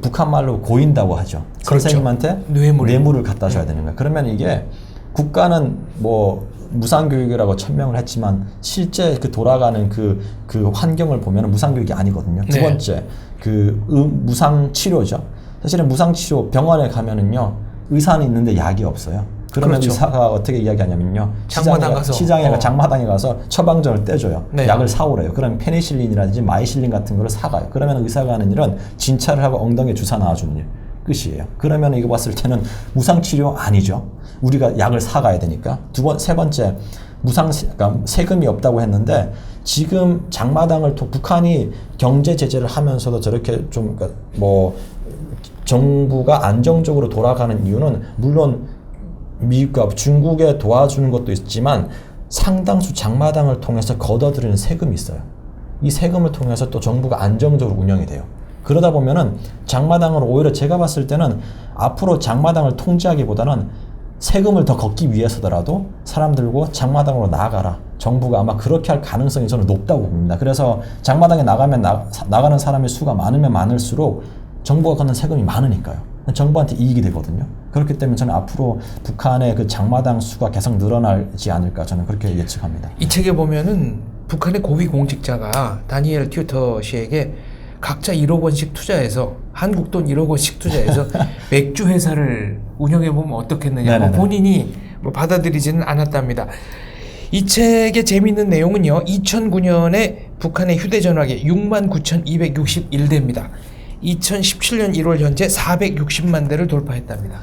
북한 말로 고인다고 하죠. 그렇죠. 선생님한테 뇌물을 갖다 줘야 되는 거예요. 그러면 이게 국가는 뭐 무상교육이라고 천명을 했지만 실제 그 돌아가는 그 환경을 보면 무상교육이 아니거든요. 두 네. 번째, 무상치료죠. 사실은 무상치료 병원에 가면은요, 의사는 있는데 약이 없어요. 그러면 그렇죠. 의사가 어떻게 이야기하냐면요, 장마당 가서. 시장에 장마당에 가서 처방전을 떼줘요. 네. 약을 사오래요. 그럼 페니실린이라든지 마이실린 같은 거를 사가요. 그러면 의사가 하는 일은 진찰을 하고 엉덩이에 주사 놔주는 일. 끝이에요. 그러면 이거 봤을 때는 무상치료 아니죠. 우리가 약을 사가야 되니까. 세 번째, 그러니까 세금이 없다고 했는데 지금 장마당을 북한이 경제 제재를 하면서도 저렇게 좀 그러니까 뭐 정부가 안정적으로 돌아가는 이유는 물론 미국과 중국에 도와주는 것도 있지만 상당수 장마당을 통해서 걷어들이는 세금이 있어요. 이 세금을 통해서 또 정부가 안정적으로 운영이 돼요. 그러다 보면은 장마당을 오히려 제가 봤을 때는 앞으로 장마당을 통제하기보다는 세금을 더 걷기 위해서더라도 사람들과 장마당으로 나아가라. 정부가 아마 그렇게 할 가능성이 저는 높다고 봅니다. 그래서 장마당에 나가면 나가는 사람의 수가 많으면 많을수록 정부가 걷는 세금이 많으니까요. 정부한테 이익이 되거든요. 그렇기 때문에 저는 앞으로 북한의 그 장마당 수가 계속 늘어나지 않을까 저는 그렇게 예측합니다. 이 책에 보면은 북한의 고위 공직자가 다니엘 튜터 씨에게 각자 1억 원씩 투자해서 한국 돈 1억 원씩 투자해서 맥주 회사를 운영해 보면 어떻겠느냐. 뭐 본인이 뭐 받아들이지는 않았답니다. 이 책의 재미있는 내용은요. 2009년에 북한의 휴대전화기 69,261대입니다. 2017년 1월 현재 460만 대를 돌파했답니다.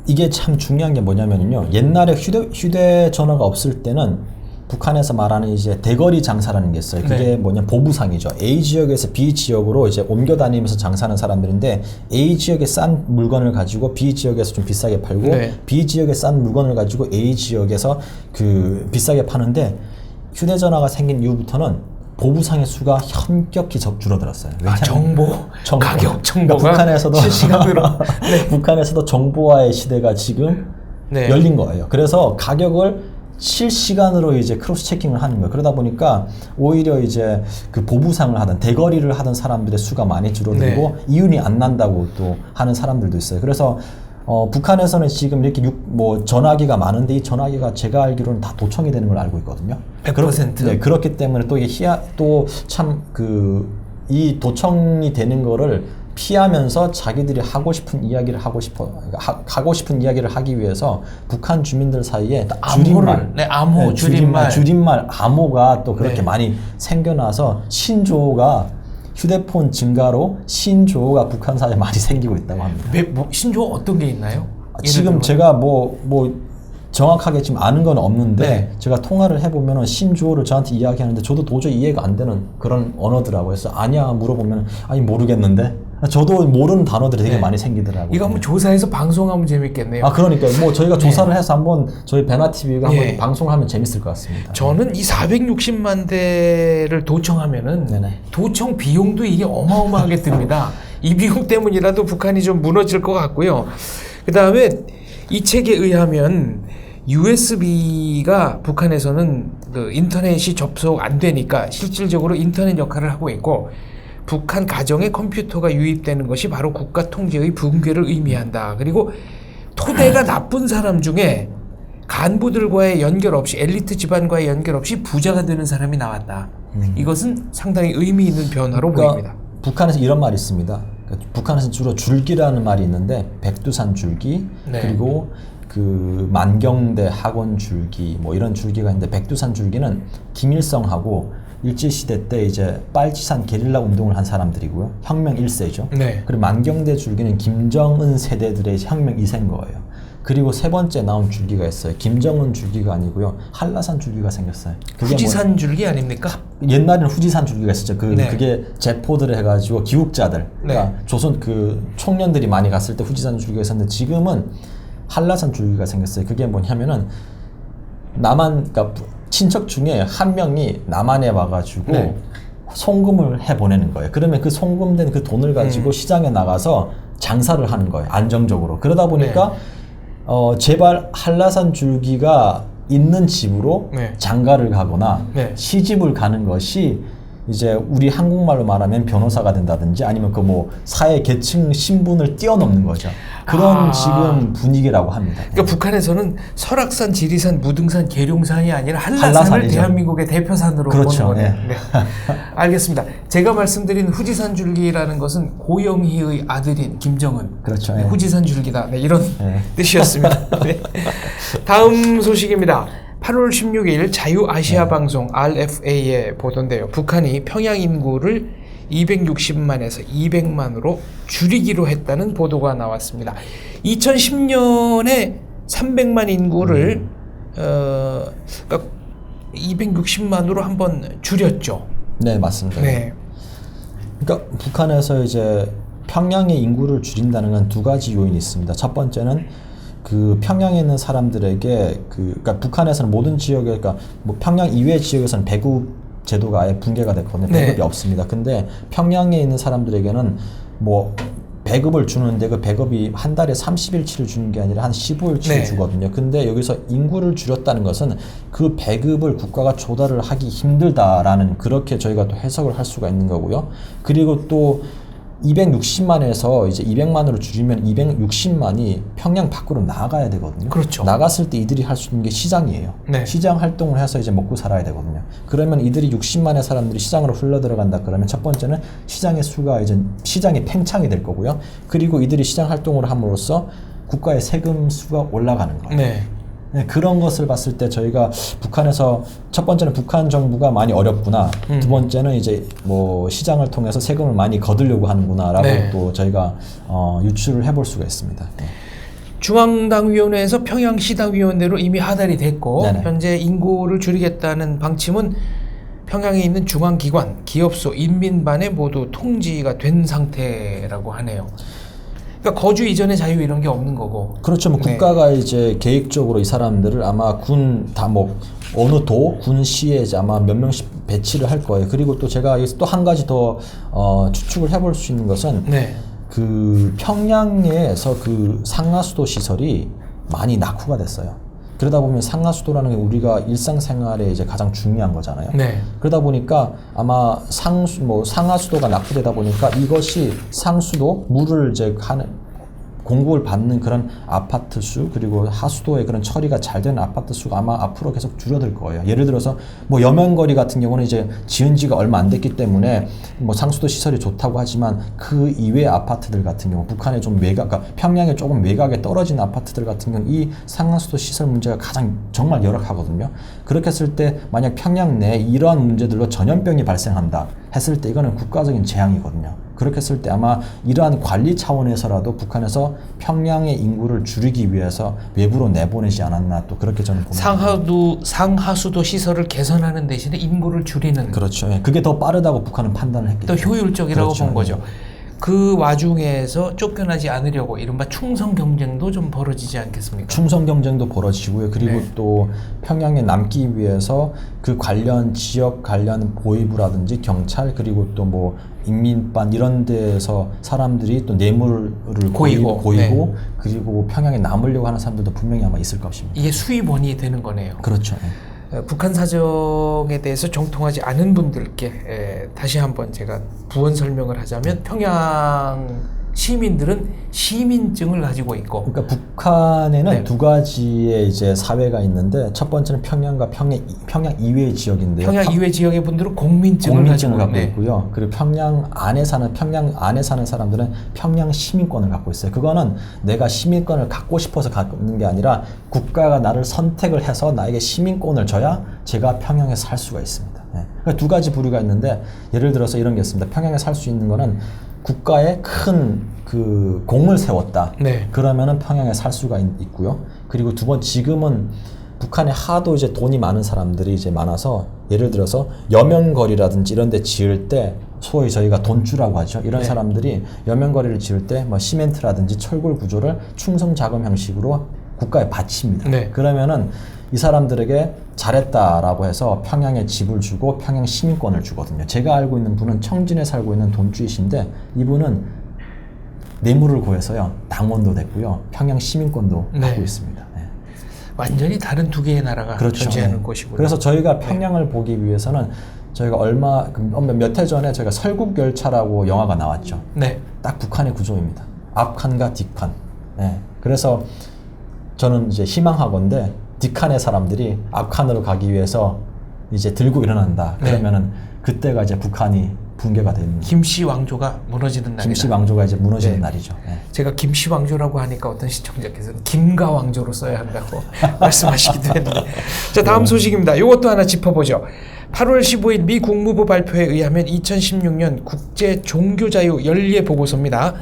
이게 참 중요한 게 뭐냐면요. 옛날에 휴대전화가 없을 때는 북한에서 말하는 이제 대거리 장사라는 게 있어요. 그게 네. 뭐냐 보부상이죠. A 지역에서 B 지역으로 이제 옮겨 다니면서 장사하는 사람들인데 A 지역에 싼 물건을 가지고 B 지역에서 좀 비싸게 팔고 네. B 지역에 싼 물건을 가지고 A 지역에서 그 비싸게 파는데 휴대전화가 생긴 이후부터는 보부상의 수가 현격히 줄어들었어요. 정보, 가격 정보가 그러니까 북한에서도 실시간으로 네. 북한에서도 정보화의 시대가 지금 네. 열린 거예요. 그래서 가격을 실시간으로 이제 크로스 체킹을 하는 거예요. 그러다 보니까 오히려 이제 그 보부상을 하던 대거리를 하던 사람들의 수가 많이 줄어들고 네. 이윤이 안 난다고 또 하는 사람들도 있어요. 그래서 북한에서는 지금 이렇게 전화기가 많은데 이 전화기가 제가 알기로는 다 도청이 되는 걸 알고 있거든요. 100%. 네, 그렇기 때문에 또 이게 이 도청이 되는 거를 피하면서 자기들이 하고 싶은 이야기를 하고 싶은 이야기를 하기 위해서 북한 주민들 사이에 줄임말, 줄임말, 암호가 또 그렇게 네. 많이 생겨나서 신조어가 휴대폰 증가로 신조어가 북한 사이에 많이 생기고 있다고 합니다. 신조어 어떤 게 있나요? 지금 제가 정확하게 지금 아는 건 없는데 네. 제가 통화를 해보면 신조어를 저한테 이야기하는데 저도 도저히 이해가 안 되는 그런 언어더라고요. 그래서 아냐 물어보면 아니 모르겠는데 저도 모르는 단어들이 되게 네. 많이 생기더라고요. 이거 한번 조사해서 방송하면 재밌겠네요. 아, 그러니까 뭐 저희가 조사를 해서 한번 저희 베나TV가 예. 한번 방송을 하면 재밌을 것 같습니다. 저는 이 460만 대를 도청하면은 네네. 도청 비용도 이게 어마어마하게 듭니다. 이 비용 때문이라도 북한이 좀 무너질 것 같고요. 그 다음에 이 책에 의하면 USB가 북한에서는 그 인터넷이 접속 안 되니까 실질적으로 인터넷 역할을 하고 있고, 북한 가정에 컴퓨터가 유입되는 것이 바로 국가 통제의 붕괴를 의미한다. 그리고 토대가 나쁜 사람 중에 간부들과의 연결 없이, 엘리트 집안과의 연결 없이 부자가 되는 사람이 나왔다. 이것은 상당히 의미 있는 변화로 보입니다. 북한에서 이런 말이 있습니다. 그러니까 북한에서 주로 줄기라는 말이 있는데, 백두산 줄기, 네. 그리고 그 만경대 학원 줄기, 뭐 이런 줄기가 있는데, 백두산 줄기는 김일성하고 일제시대 때 이제 빨치산 게릴라 운동을 한 사람들이고요. 혁명 1세죠. 네. 그리고 만경대 줄기는 김정은 세대들의 혁명 2세인 거예요. 그리고 세 번째 나온 줄기가 있어요. 김정은 줄기가 아니고요. 한라산 줄기가 생겼어요. 그게 후지산 줄기 아닙니까? 옛날에는 후지산 줄기가 있었죠. 네. 그게 제포들을 해가지고 기욱자들, 그러니까 네. 조선 그 총련들이 많이 갔을 때 후지산 줄기가 있었는데, 지금은 한라산 줄기가 생겼어요. 그게 뭐냐면은 남한, 그러니까 친척 중에 한 명이 남한에 와가지고 네. 송금을 해 보내는 거예요. 그러면 그 송금된 그 돈을 가지고 시장에 나가서 장사를 하는 거예요. 안정적으로. 그러다 보니까 제발 한라산 줄기가 있는 집으로 네. 장가를 가거나 네. 시집을 가는 것이 이제 우리 한국말로 말하면 변호사가 된다든지, 아니면 그 뭐 사회 계층 신분을 뛰어넘는 거죠. 그런 지금 분위기라고 합니다. 그러니까 북한에서는 설악산, 지리산, 무등산, 계룡산이 아니라 한라산을 한라산이죠. 대한민국의 대표산으로 그렇죠. 보는 거네요. 네. 네. 알겠습니다. 제가 말씀드린 후지산 줄기라는 것은 고영희의 아들인 김정은, 그렇죠. 네, 네. 후지산 줄기다. 네, 이런 네. 뜻이었습니다. 네. 다음 소식입니다. 8월 16일 자유아시아방송 RFA의 보도인데요. 북한이 평양 인구를 260만에서 200만으로 줄이기로 했다는 보도가 나왔습니다. 2010년에 300만 인구를 그러니까 260만으로 한번 줄였죠. 네, 맞습니다. 네. 그러니까 북한에서 이제 평양의 인구를 줄인다는 건 두 가지 요인이 있습니다. 첫 번째는 그 평양에 있는 사람들에게 그러니까 북한에서는 모든 지역에, 그러니까 뭐 평양 이외 지역에서는 배급 제도가 아예 붕괴가 됐거든요. 배급이 네. 없습니다. 근데 평양에 있는 사람들에게는 뭐 배급을 주는데, 그 배급이 한 달에 30일치를 주는 게 아니라 한 15일치를 네. 주거든요. 근데 여기서 인구를 줄였다는 것은 그 배급을 국가가 조달을 하기 힘들다라는, 그렇게 저희가 또 해석을 할 수가 있는 거고요. 그리고 또 260만에서 이제 200만으로 줄이면 260만이 평양 밖으로 나가야 되거든요. 그렇죠. 나갔을 때 이들이 할 수 있는 게 시장이에요. 네. 시장 활동을 해서 이제 먹고 살아야 되거든요. 그러면 이들이 60만의 사람들이 시장으로 흘러 들어간다 그러면, 첫 번째는 시장의 수가 이제 시장이 팽창이 될 거고요. 그리고 이들이 시장 활동을 함으로써 국가의 세금 수가 올라가는 거예요. 네. 네, 그런 것을 봤을 때 저희가 북한에서, 첫 번째는 북한 정부가 많이 어렵구나, 두 번째는 이제 뭐 시장을 통해서 세금을 많이 거두려고 하는구나라고 네. 또 저희가 유추를 해볼 수가 있습니다. 네. 중앙당위원회에서 평양시당위원회로 이미 하달이 됐고, 네네. 현재 인구를 줄이겠다는 방침은 평양에 있는 중앙기관, 기업소, 인민반에 모두 통지가 된 상태라고 하네요. 그러니까 거주 이전의 자유 이런 게 없는 거고. 그렇죠. 뭐 네. 국가가 이제 계획적으로 이 사람들을 아마 어느 군시에 이제 아마 몇 명씩 배치를 할 거예요. 그리고 또 제가 여기서 또 한 가지 더 추측을 해볼 수 있는 것은, 네. 그 평양에서 그 상하수도 시설이 많이 낙후가 됐어요. 그러다 보면 상하수도라는 게 우리가 일상생활에 이제 가장 중요한 거잖아요. 네. 그러다 보니까 아마 상하수도가 낙후되다 보니까 이것이 상수도, 물을 이제 공급을 받는 그런 아파트 수, 그리고 하수도의 그런 처리가 잘 되는 아파트 수가 아마 앞으로 계속 줄어들 거예요. 예를 들어서 뭐 여명거리 같은 경우는 이제 지은 지가 얼마 안 됐기 때문에 뭐 상수도 시설이 좋다고 하지만, 그 이외의 아파트들 같은 경우, 북한의 좀 그러니까 평양에 조금 외곽에 떨어진 아파트들 같은 경우는 이 상하수도 시설 문제가 가장 정말 열악하거든요. 그렇게 했을 때 만약 평양 내에 이러한 문제들로 전염병이 발생한다 했을 때 이거는 국가적인 재앙이거든요. 그렇게 했을 때 아마 이러한 관리 차원에서라도 북한에서 평양의 인구를 줄이기 위해서 외부로 내보내지 않았나, 또 그렇게 저는 봅니다. 상하수도 시설을 개선하는 대신에 인구를 줄이는, 그렇죠. 예. 그게 더 빠르다고 북한은 판단을 했기 더 때문에. 효율적이라고 그렇죠. 본 거죠. 그 와중에서 쫓겨나지 않으려고 이른바 충성 경쟁도 좀 벌어지지 않겠습니까? 충성 경쟁도 벌어지고요. 그리고 네. 또 평양에 남기 위해서 그 관련 지역 관련 보위부라든지 경찰 그리고 또 뭐 인민반 이런 데서 사람들이 또 뇌물을 고이고 네. 그리고 평양에 남으려고 하는 사람들도 분명히 아마 있을 것입니다. 이게 수입원이 되는 거네요. 그렇죠. 북한 사정에 대해서 정통하지 않은 분들께 다시 한번 제가 부원 설명을 하자면 평양 시민들은 시민증을 가지고 있고 그러니까 북한에는 네. 두 가지의 이제 사회가 있는데 첫 번째는 평양과 평양 이외의 지역인데요. 평양 이외 지역의 분들은 공민증을 갖고 네. 있고요. 그리고 평양 안에 사는 사람들은 평양 시민권을 갖고 있어요. 그거는 내가 시민권을 갖고 싶어서 갖는 게 아니라 국가가 나를 선택을 해서 나에게 시민권을 줘야 제가 평양에 살 수가 있습니다. 네. 그러니까 두 가지 부류가 있는데 예를 들어서 이런 게 있습니다. 평양에 살 수 있는 거는 국가에 큰 그 공을 세웠다. 네. 그러면은 평양에 살 수가 있고요. 그리고 두 번 지금은 북한에 하도 이제 돈이 많은 사람들이 이제 많아서 예를 들어서 여명거리라든지 이런 데 지을 때 소위 저희가 돈주라고 하죠. 이런 네. 사람들이 여명거리를 지을 때 뭐 시멘트라든지 철골 구조를 충성 자금 형식으로 국가에 바칩니다. 네. 그러면은 이 사람들에게 잘했다라고 해서 평양에 집을 주고 평양 시민권을 주거든요. 제가 알고 있는 분은 청진에 살고 있는 돈주이신데 이분은 뇌물을 구해서요. 당원도 됐고요. 평양 시민권도 네. 갖고 있습니다. 네. 완전히 다른 두 개의 나라가 그렇죠. 존재하는 네. 곳이고요. 그래서 저희가 평양을 보기 위해서는 저희가 몇 해 전에 저희가 설국열차라고 영화가 나왔죠. 네. 딱 북한의 구조입니다. 앞칸과 뒷칸. 네. 그래서 저는 이제 희망하건대 뒷칸의 사람들이 앞칸으로 가기 위해서 이제 들고 일어난다. 네. 그러면은 그때가 이제 북한이 붕괴가 되는 김씨 왕조가 무너지는 날이다. 김씨 왕조가 이제 무너지는 네. 날이죠. 네. 제가 김씨 왕조라고 하니까 어떤 시청자께서는 김가 왕조로 써야 한다고 말씀하시기도 했는데. 자, 다음 소식입니다. 이것도 하나 짚어보죠. 8월 15일 미 국무부 발표에 의하면 2016년 국제 종교자유 연례 보고서입니다.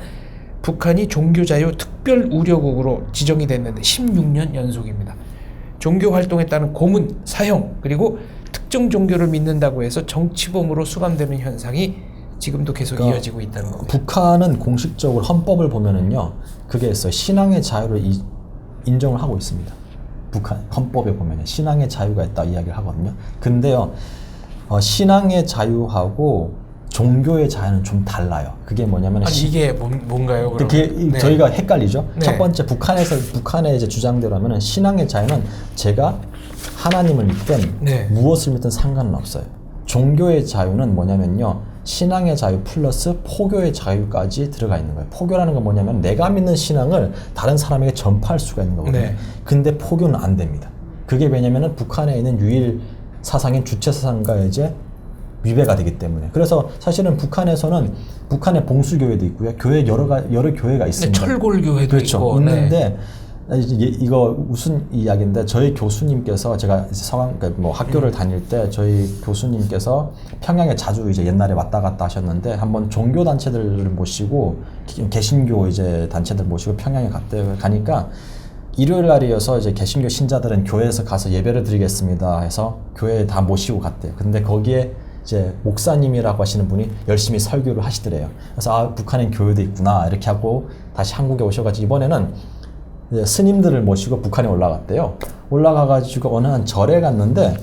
북한이 종교자유 특별 우려국으로 지정이 됐는데 16년 연속입니다. 종교 활동에 따른 고문, 사형, 그리고 특정 종교를 믿는다고 해서 정치범으로 수감되는 현상이 지금도 계속 그러니까 이어지고 있다는 겁니다. 북한은 공식적으로 헌법을 보면은요, 그게 있어요. 신앙의 자유를 인정을 하고 있습니다. 북한 헌법에 보면 신앙의 자유가 있다 이야기를 하거든요. 근데요, 신앙의 자유하고 종교의 자유는 좀 달라요. 그게 뭐냐면 이게 뭔가요? 그러면? 그게 네. 저희가 헷갈리죠. 네. 첫 번째 북한의 이제 주장대로 하면은 신앙의 자유는 제가 하나님을 믿든 네. 무엇을 믿든 상관은 없어요. 종교의 자유는 뭐냐면요. 신앙의 자유 플러스 포교의 자유까지 들어가 있는 거예요. 포교라는 건 뭐냐면 내가 믿는 신앙을 다른 사람에게 전파할 수가 있는 거거든요. 네. 근데 포교는 안 됩니다. 그게 왜냐면은 북한에 있는 유일 사상인 주체 사상과 이제 위배가 되기 때문에. 그래서 사실은 북한에서는 북한의 봉수교회도 있고요. 여러 교회가 있습니다. 철골교회도 그렇죠. 있고. 있는데 이거 무슨 이야기인데 저희 교수님께서 제가 뭐 학교를 다닐 때 저희 교수님께서 평양에 자주 이제 옛날에 왔다 갔다 하셨는데 한번 종교 단체들을 모시고 개신교 이제 단체들 모시고 평양에 가니까 일요일 날이어서 이제 개신교 신자들은 교회에서 가서 예배를 드리겠습니다 해서 교회에 다 모시고 갔대요. 근데 거기에 이제 목사님이라고 하시는 분이 열심히 설교를 하시더래요. 그래서 북한엔 교회도 있구나 이렇게 하고 다시 한국에 오셔가지고 이번에는 이제 스님들을 모시고 북한에 올라갔대요. 올라가가지고 어느 한 절에 갔는데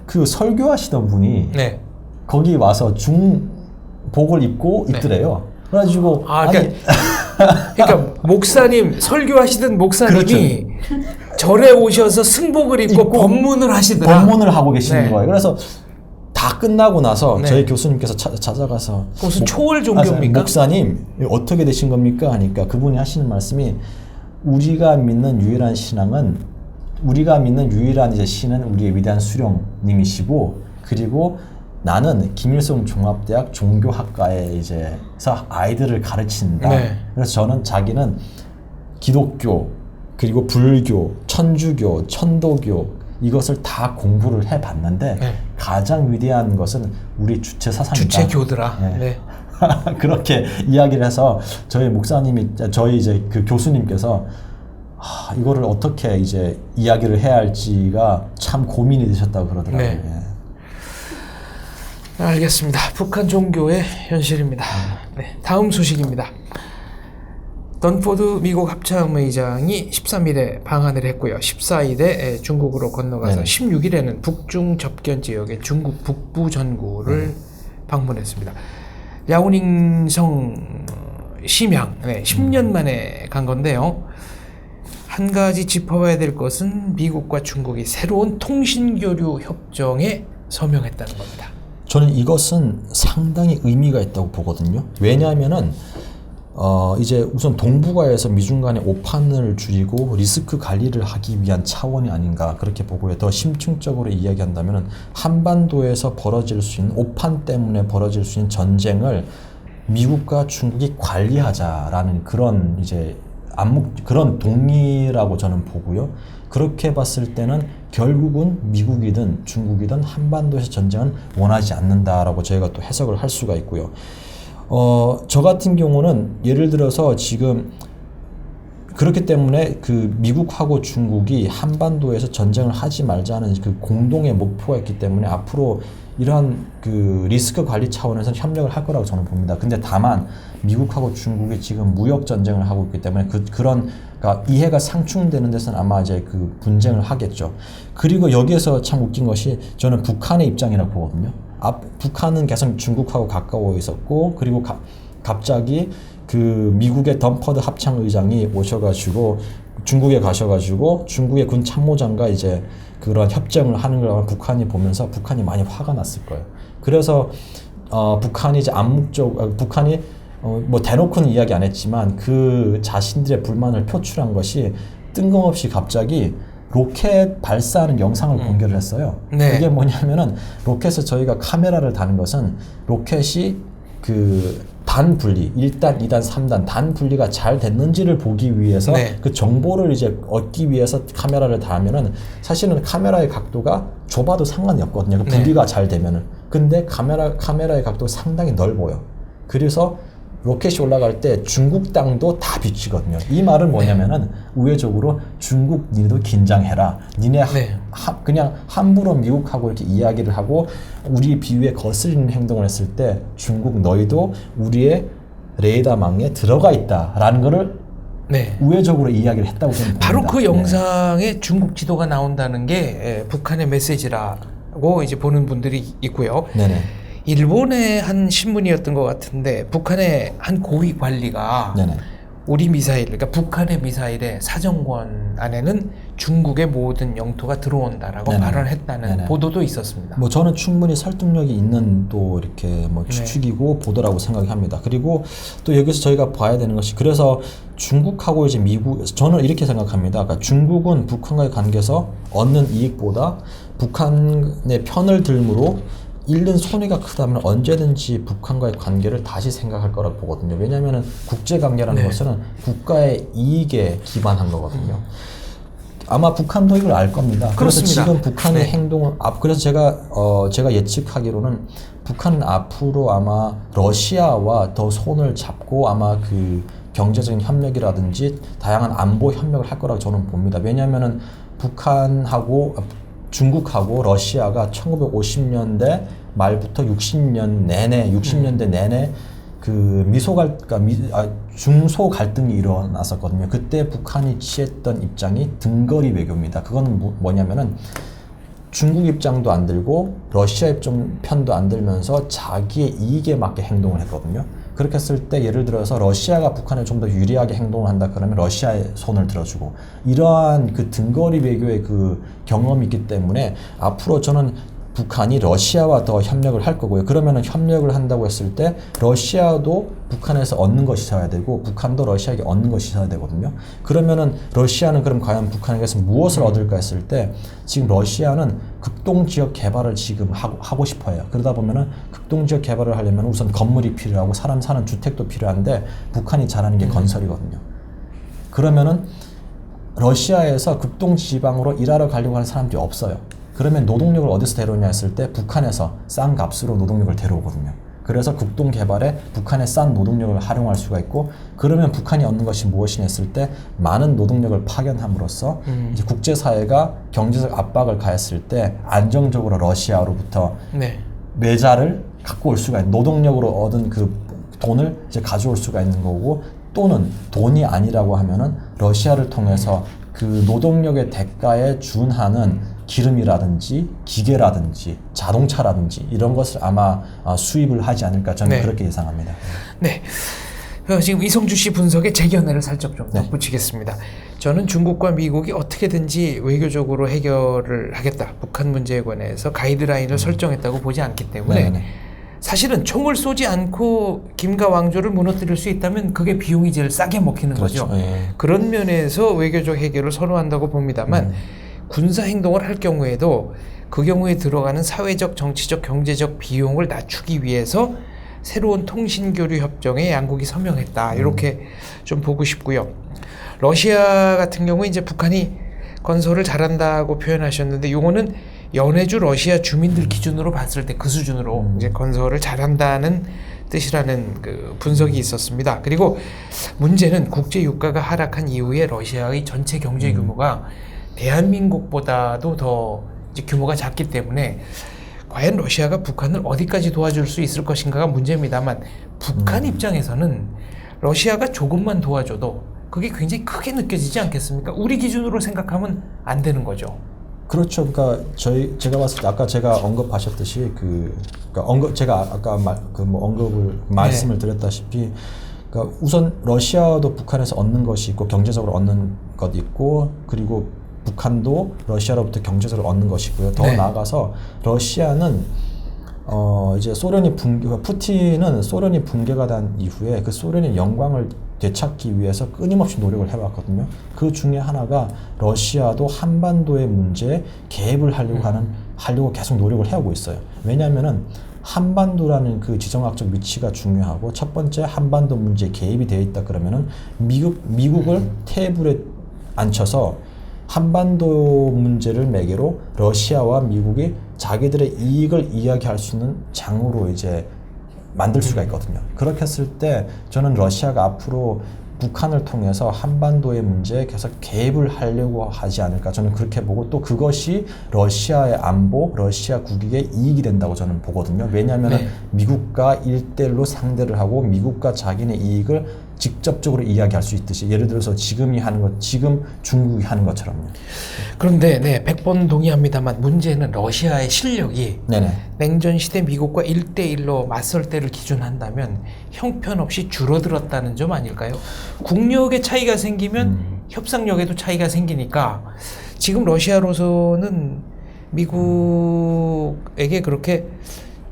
그 설교하시던 분이 네. 거기 와서 중복을 입고 있더래요. 그래가지고 그러니까 목사님 설교하시던 목사님이 절에 오셔서 승복을 입고 법문을 하시더라. 법문을 하고 계시는 네. 거예요. 그래서 다 끝나고 나서 네. 저희 교수님께서 찾아가서 무슨 초월 종교입니까? 목사님 어떻게 되신 겁니까? 하니까 그분이 하시는 말씀이 우리가 믿는 유일한 신앙은 우리가 믿는 유일한 이제 신은 우리의 위대한 수령님이시고 그리고 나는 김일성 종합대학 종교학과에 이제서 아이들을 가르친다. 네. 그래서 저는 자기는 기독교 그리고 불교, 천주교, 천도교 이것을 다 공부를 해봤는데 네. 가장 위대한 것은 우리 주체 사상이다. 주체교더라. 네. 네. 그렇게 이야기를 해서 저희 이제 그 교수님께서 이거를 어떻게 이제 이야기를 해야 할지가 참 고민이 되셨다고 그러더라고요. 네. 알겠습니다. 북한 종교의 현실입니다. 네, 다음 소식입니다. 던포드 미국 합참의장이 13일에 방한을 했고요. 14일에 중국으로 건너가서 네네. 16일에는 북중 접견 지역의 중국 북부 전구를 방문했습니다. 야오닝성 심양, 10년 만에 간 건데요. 한 가지 짚어봐야 될 것은 미국과 중국이 새로운 통신교류 협정에 서명했다는 겁니다. 저는 이것은 상당히 의미가 있다고 보거든요. 왜냐하면은 이제 우선 동북아에서 미중 간의 오판을 줄이고 리스크 관리를 하기 위한 차원이 아닌가 그렇게 보고요. 더 심층적으로 이야기한다면 한반도에서 벌어질 수 있는 오판 때문에 벌어질 수 있는 전쟁을 미국과 중국이 관리하자라는 그런 이제 그런 동의라고 저는 보고요. 그렇게 봤을 때는 결국은 미국이든 중국이든 한반도에서 전쟁은 원하지 않는다라고 저희가 또 해석을 할 수가 있고요. 저 같은 경우는 예를 들어서 지금 그렇기 때문에 그 미국하고 중국이 한반도에서 전쟁을 하지 말자는 그 공동의 목표가 있기 때문에 앞으로 이러한 그 리스크 관리 차원에서 협력을 할 거라고 저는 봅니다. 근데 다만 미국하고 중국이 지금 무역 전쟁을 하고 있기 때문에 그러니까 이해가 상충되는 데서는 아마 이제 그 분쟁을 하겠죠. 그리고 여기에서 참 웃긴 것이 저는 북한의 입장이라고 보거든요. 북한은 계속 중국하고 가까워 있었고 그리고 갑자기 그 미국의 던퍼드 합참의장이 오셔가지고 중국에 가셔가지고 중국의 군 참모장과 이제 그런 협정을 하는 걸 북한이 보면서 북한이 많이 화가 났을 거예요. 그래서 북한이 이제 북한이 뭐 대놓고는 이야기 안 했지만 그 자신들의 불만을 표출한 것이 뜬금없이 갑자기 로켓 발사하는 영상을 공개를 했어요. 네. 그게 뭐냐면은 로켓에 저희가 카메라를 다는 것은 로켓이 그 단 분리, 1단, 2단, 3단 단 분리가 잘 됐는지를 보기 위해서 네. 그 정보를 이제 얻기 위해서 카메라를 달면은 사실은 카메라의 각도가 좁아도 상관이 없거든요. 그 분리가 잘 되면은. 근데 카메라의 각도가 상당히 넓어요. 그래서 로켓이 올라갈 때 중국 땅도 다 비치거든요. 이 말은 뭐냐면은 우회적으로 중국 니네도 긴장해라. 니네 그냥 함부로 미국하고 이렇게 이야기를 하고 우리 비위에 거슬리는 행동을 했을 때 중국 너희도 우리의 레이더망에 들어가 있다라는 거를 우회적으로 이야기를 했다고 저는 봅니다. 바로 그 영상에 중국 지도가 나온다는 게 북한의 메시지라고 이제 보는 분들이 있고요. 네네. 일본의 한 신문이었던 것 같은데 북한의 한 고위 관리가 네네. 우리 미사일, 그러니까 북한의 미사일의 사정권 안에는 중국의 모든 영토가 들어온다라고 네네. 발언을 했다는 네네. 보도도 있었습니다. 뭐 저는 충분히 설득력이 있는 또 이렇게 뭐 추측이고 보도라고 생각합니다. 그리고 또 여기서 저희가 봐야 되는 것이 그래서 중국하고 이제 미국 저는 이렇게 생각합니다. 그러니까 중국은 북한과의 관계에서 얻는 이익보다 북한의 편을 들므로 잃는 손해가 크다면 언제든지 북한과의 관계를 다시 생각할 거라고 보거든요. 왜냐하면 국제관계라는 것은 국가의 이익에 기반한 거거든요. 아마 북한도 이걸 알 겁니다. 그렇습니다. 그래서 지금 북한의 행동은 그래서 제가 예측하기로는 북한은 앞으로 아마 러시아와 더 손을 잡고 아마 그 경제적인 협력이라든지 다양한 안보 협력을 할 거라고 저는 봅니다. 왜냐하면은 중국하고 러시아가 1950년대 말부터 60년대 내내 그 중소 갈등이 일어났었거든요. 그때 북한이 취했던 입장이 등거리 외교입니다. 그건 뭐냐면은 중국 입장도 안 들고 러시아 편도 안 들면서 자기의 이익에 맞게 행동을 했거든요. 그렇게 했을 때 예를 들어서 러시아가 북한에 좀 더 유리하게 행동을 한다 그러면 러시아의 손을 들어주고 이러한 그 등거리 외교의 그 경험이 있기 때문에 앞으로 저는 북한이 러시아와 더 협력을 할 거고요. 그러면은 협력을 한다고 했을 때 러시아도 북한에서 얻는 것이 있어야 되고 북한도 러시아에게 얻는 것이 있어야 되거든요. 그러면은 러시아는 그럼 과연 북한에게서 무엇을 얻을까 했을 때 지금 러시아는 극동 지역 개발을 지금 하고 싶어 해요. 그러다 보면은 극동 지역 개발을 하려면 우선 건물이 필요하고 사람 사는 주택도 필요한데 북한이 잘하는 게 건설이거든요. 그러면은 러시아에서 극동 지방으로 일하러 가려고 하는 사람들이 없어요. 그러면 노동력을 어디서 데려오냐 했을 때 북한에서 싼 값으로 노동력을 데려오거든요. 그래서 극동 개발에 북한의 싼 노동력을 활용할 수가 있고 그러면 북한이 얻는 것이 무엇이냐 했을 때 많은 노동력을 파견함으로써 이제 국제사회가 경제적 압박을 가했을 때 안정적으로 러시아로부터 매자를 갖고 올 수가 있는, 노동력으로 얻은 그 돈을 이제 가져올 수가 있는 거고, 또는 돈이 아니라고 하면은 러시아를 통해서 그 노동력의 대가에 준하는 기름이라든지 기계라든지 자동차라든지 이런 것을 아마 수입을 하지 않을까 저는 네. 그렇게 예상합니다. 네. 지금 이성주 씨 분석에 제 견해를 살짝 좀 네. 덧붙이겠습니다. 저는 중국과 미국이 어떻게든지 외교적으로 해결을 하겠다. 북한 문제에 관해서 가이드라인을 설정했다고 보지 않기 때문에 네네. 사실은 총을 쏘지 않고 김과 왕조를 무너뜨릴 수 있다면 그게 비용이 제일 싸게 먹히는 그렇죠. 거죠. 예. 그런 면에서 외교적 해결을 선호한다고 봅니다만 군사 행동을 할 경우에도 그 경우에 들어가는 사회적, 정치적, 경제적 비용을 낮추기 위해서 새로운 통신교류 협정에 양국이 서명했다. 이렇게 좀 보고 싶고요. 러시아 같은 경우에 이제 북한이 건설을 잘한다고 표현하셨는데 요거는 연해주 러시아 주민들 기준으로 봤을 때 그 수준으로 이제 건설을 잘한다는 뜻이라는 그 분석이 있었습니다. 그리고 문제는 국제 유가가 하락한 이후에 러시아의 전체 경제 규모가 대한민국보다도 더 이제 규모가 작기 때문에 과연 러시아가 북한을 어디까지 도와줄 수 있을 것인가가 문제입니다만 북한 입장에서는 러시아가 조금만 도와줘도 그게 굉장히 크게 느껴지지 않겠습니까? 우리 기준으로 생각하면 안 되는 거죠. 그렇죠. 그러니까 제가 봤을 때 아까 제가 언급하셨듯이 제가 아까 말씀을 드렸다시피, 그러니까 우선 러시아도 북한에서 얻는 것이 있고 경제적으로 얻는 것 있고, 그리고 북한도 러시아로부터 경제적으로 얻는 것이고요. 더 네. 나아가서 러시아는 이제 푸틴은 소련이 붕괴가 된 이후에 그 소련의 영광을 되찾기 위해서 끊임없이 노력을 해왔거든요. 그 중에 하나가 러시아도 한반도의 문제에 개입을 하려고 계속 노력을 해오고 있어요. 왜냐하면은 한반도라는 그 지정학적 위치가 중요하고, 첫 번째 한반도 문제에 개입이 되어 있다 그러면은 미국을 테이블에 앉혀서 한반도 문제를 매개로 러시아와 미국이 자기들의 이익을 이야기할 수 있는 장으로 이제 만들 수가 있거든요. 그렇게 했을 때 저는 러시아가 앞으로 북한을 통해서 한반도의 문제에 계속 개입을 하려고 하지 않을까, 저는 그렇게 보고, 또 그것이 러시아의 안보, 러시아 국익에 이익이 된다고 저는 보거든요. 왜냐하면 네. 미국과 1대1로 상대를 하고 미국과 자기네 이익을 직접적으로 이야기할 수 있듯이, 예를 들어서 지금 중국이 하는 것처럼요. 그런데 네, 100번 동의합니다만 문제는 러시아의 실력이 네네. 냉전 시대 미국과 1대1로 맞설 때를 기준한다면 형편없이 줄어들었다는 점 아닐까요? 국력의 차이가 생기면 협상력에도 차이가 생기니까 지금 러시아로서는 미국에게 그렇게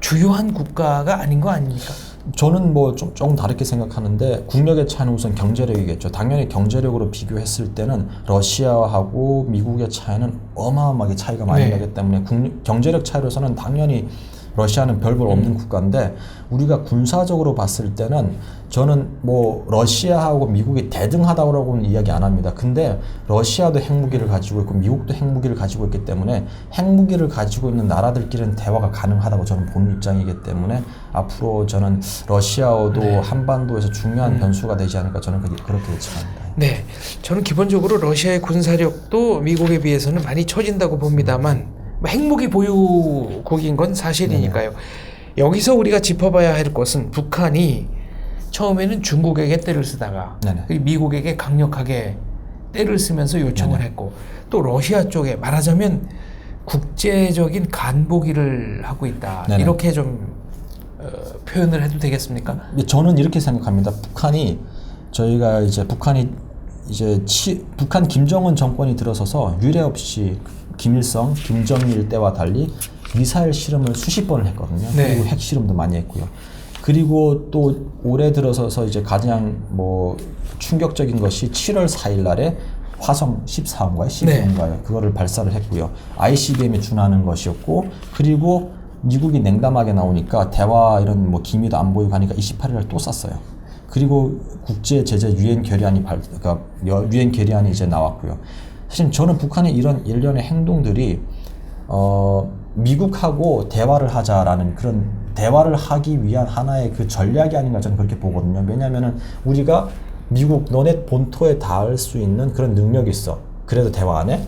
주요한 국가가 아닌 거 아닙니까? 저는 뭐 조금 다르게 생각하는데, 국력의 차이는 우선 경제력이겠죠. 당연히 경제력으로 비교했을 때는 러시아하고 미국의 차이는 어마어마하게 차이가 많이 네. 나기 때문에 경제력 차이로서는 당연히 러시아는 별 볼 없는 국가인데, 우리가 군사적으로 봤을 때는 저는 뭐 러시아하고 미국이 대등하다고는 이야기 안 합니다. 근데 러시아도 핵무기를 가지고 있고 미국도 핵무기를 가지고 있기 때문에 핵무기를 가지고 있는 나라들끼리는 대화가 가능하다고 저는 보는 입장이기 때문에 앞으로 저는 러시아도 네. 한반도에서 중요한 변수가 되지 않을까, 저는 그렇게 예측합니다. 네, 저는 기본적으로 러시아의 군사력도 미국에 비해서는 많이 처진다고 봅니다만 핵무기 보유국인 건 사실이니까요. 여기서 우리가 짚어봐야 할 것은 북한이 처음에는 중국에게 떼를 쓰다가 그리고 미국에게 강력하게 떼를 쓰면서 요청을 했고, 또 러시아 쪽에 말하자면 국제적인 간보기를 하고 있다. 이렇게 좀 표현을 해도 되겠습니까? 저는 이렇게 생각합니다. 북한 김정은 정권이 들어서서 유례 없이 김일성, 김정일 때와 달리 미사일 실험을 수십 번을 했거든요. 네. 그리고 핵 실험도 많이 했고요. 그리고 또 올해 들어서서 이제 가장 뭐 충격적인 것이 7월 4일 날에 화성 14호인가요? 12호인가요? 그거를 발사를 했고요. ICBM에 준하는 것이었고, 그리고 미국이 냉담하게 나오니까 대화 이런 뭐 기미도 안 보이고 하니까 28일 날 또 쐈어요. 그리고 국제 제재 유엔 결의안이 이제 나왔고요. 사실 저는 북한의 이런 일련의 행동들이 미국하고 대화를 하자라는 그런 대화를 하기 위한 하나의 그 전략이 아닌가, 저는 그렇게 보거든요. 왜냐하면은 우리가 미국 너네 본토에 닿을 수 있는 그런 능력이 있어. 그래도 대화 안 해?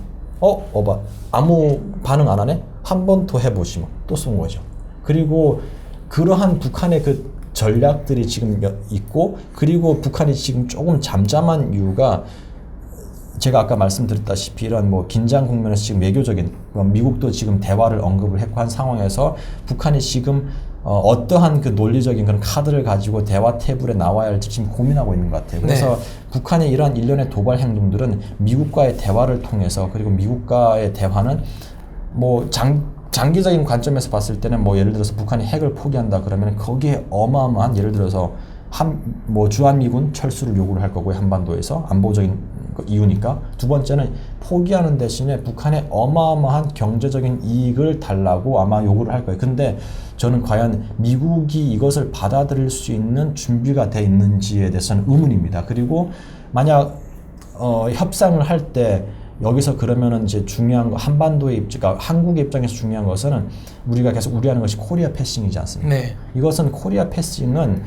아무 반응 안 하네? 한 번 더 해보시 뭐. 또 쏜 거죠. 그리고 그러한 북한의 그 전략들이 지금 있고, 그리고 북한이 지금 조금 잠잠한 이유가 제가 아까 말씀드렸다시피 이런 뭐 긴장 국면에서 지금 외교적인, 미국도 지금 대화를 언급을 했고 한 상황에서 북한이 지금 어떠한 그 논리적인 그런 카드를 가지고 대화 테이블에 나와야 할지 지금 고민하고 있는 것 같아요. 그래서 네. 북한의 이러한 일련의 도발 행동들은 미국과의 대화를 통해서, 그리고 미국과의 대화는 뭐 장기적인 관점에서 봤을 때는 뭐 예를 들어서 북한이 핵을 포기한다 그러면 거기에 어마어마한, 예를 들어서 뭐 주한미군 철수를 요구를 할 거고요, 한반도에서 안보적인 이유니까. 두 번째는 포기하는 대신에 북한에 어마어마한 경제적인 이익을 달라고 아마 요구를 할 거예요. 근데 저는 과연 미국이 이것을 받아들일 수 있는 준비가 돼 있는지에 대해서는 의문입니다. 그리고 만약 협상을 할 때 여기서 그러면은 이제 중요한 거, 한반도의 그러니까 한국의 입장에서 중요한 것은 우리가 계속 우려하는 것이 코리아 패싱이지 않습니까? 네. 이것은 코리아 패싱은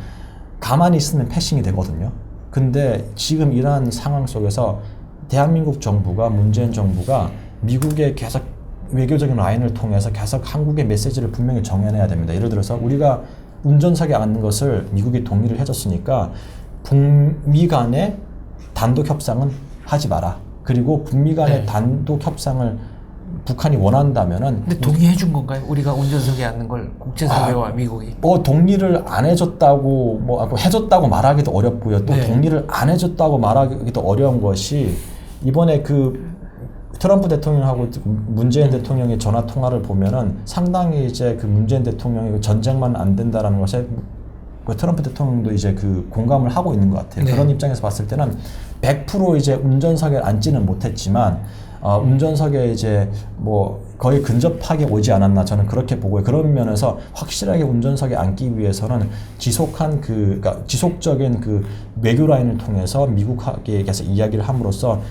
가만히 있으면 패싱이 되거든요. 근데 지금 이러한 상황 속에서 대한민국 정부가, 문재인 정부가 미국의 계속 외교적인 라인을 통해서 계속 한국의 메시지를 분명히 정해내야 됩니다. 예를 들어서 우리가 운전석에 앉는 것을 미국이 동의를 해줬으니까 북미 간의 단독 협상은 하지 마라. 그리고 북미 간의 네. 단독 협상을 북한이 원한다면은, 근데 동의해 준 건가요? 우리가 운전석에 앉는 걸 국제사회와 미국이? 뭐 동의를 안 해줬다고, 해줬다고 말하기도 어렵고요. 또 네. 동의를 안 해줬다고 말하기도 어려운 것이, 이번에 그 트럼프 대통령하고 문재인 대통령의 전화 통화를 보면은 상당히 이제 그 문재인 대통령이 전쟁만 안 된다라는 것에 그 트럼프 대통령도 이제 그 공감을 하고 있는 것 같아요. 네. 그런 입장에서 봤을 때는 100% 이제 운전석에 앉지는 못했지만 운전석에 이제 뭐 거의 근접하게 오지 않았나, 저는 그렇게 보고요. 그런 면에서 확실하게 운전석에 앉기 위해서는 그러니까 지속적인 그 외교 라인을 통해서 미국에게 이야기를 함으로써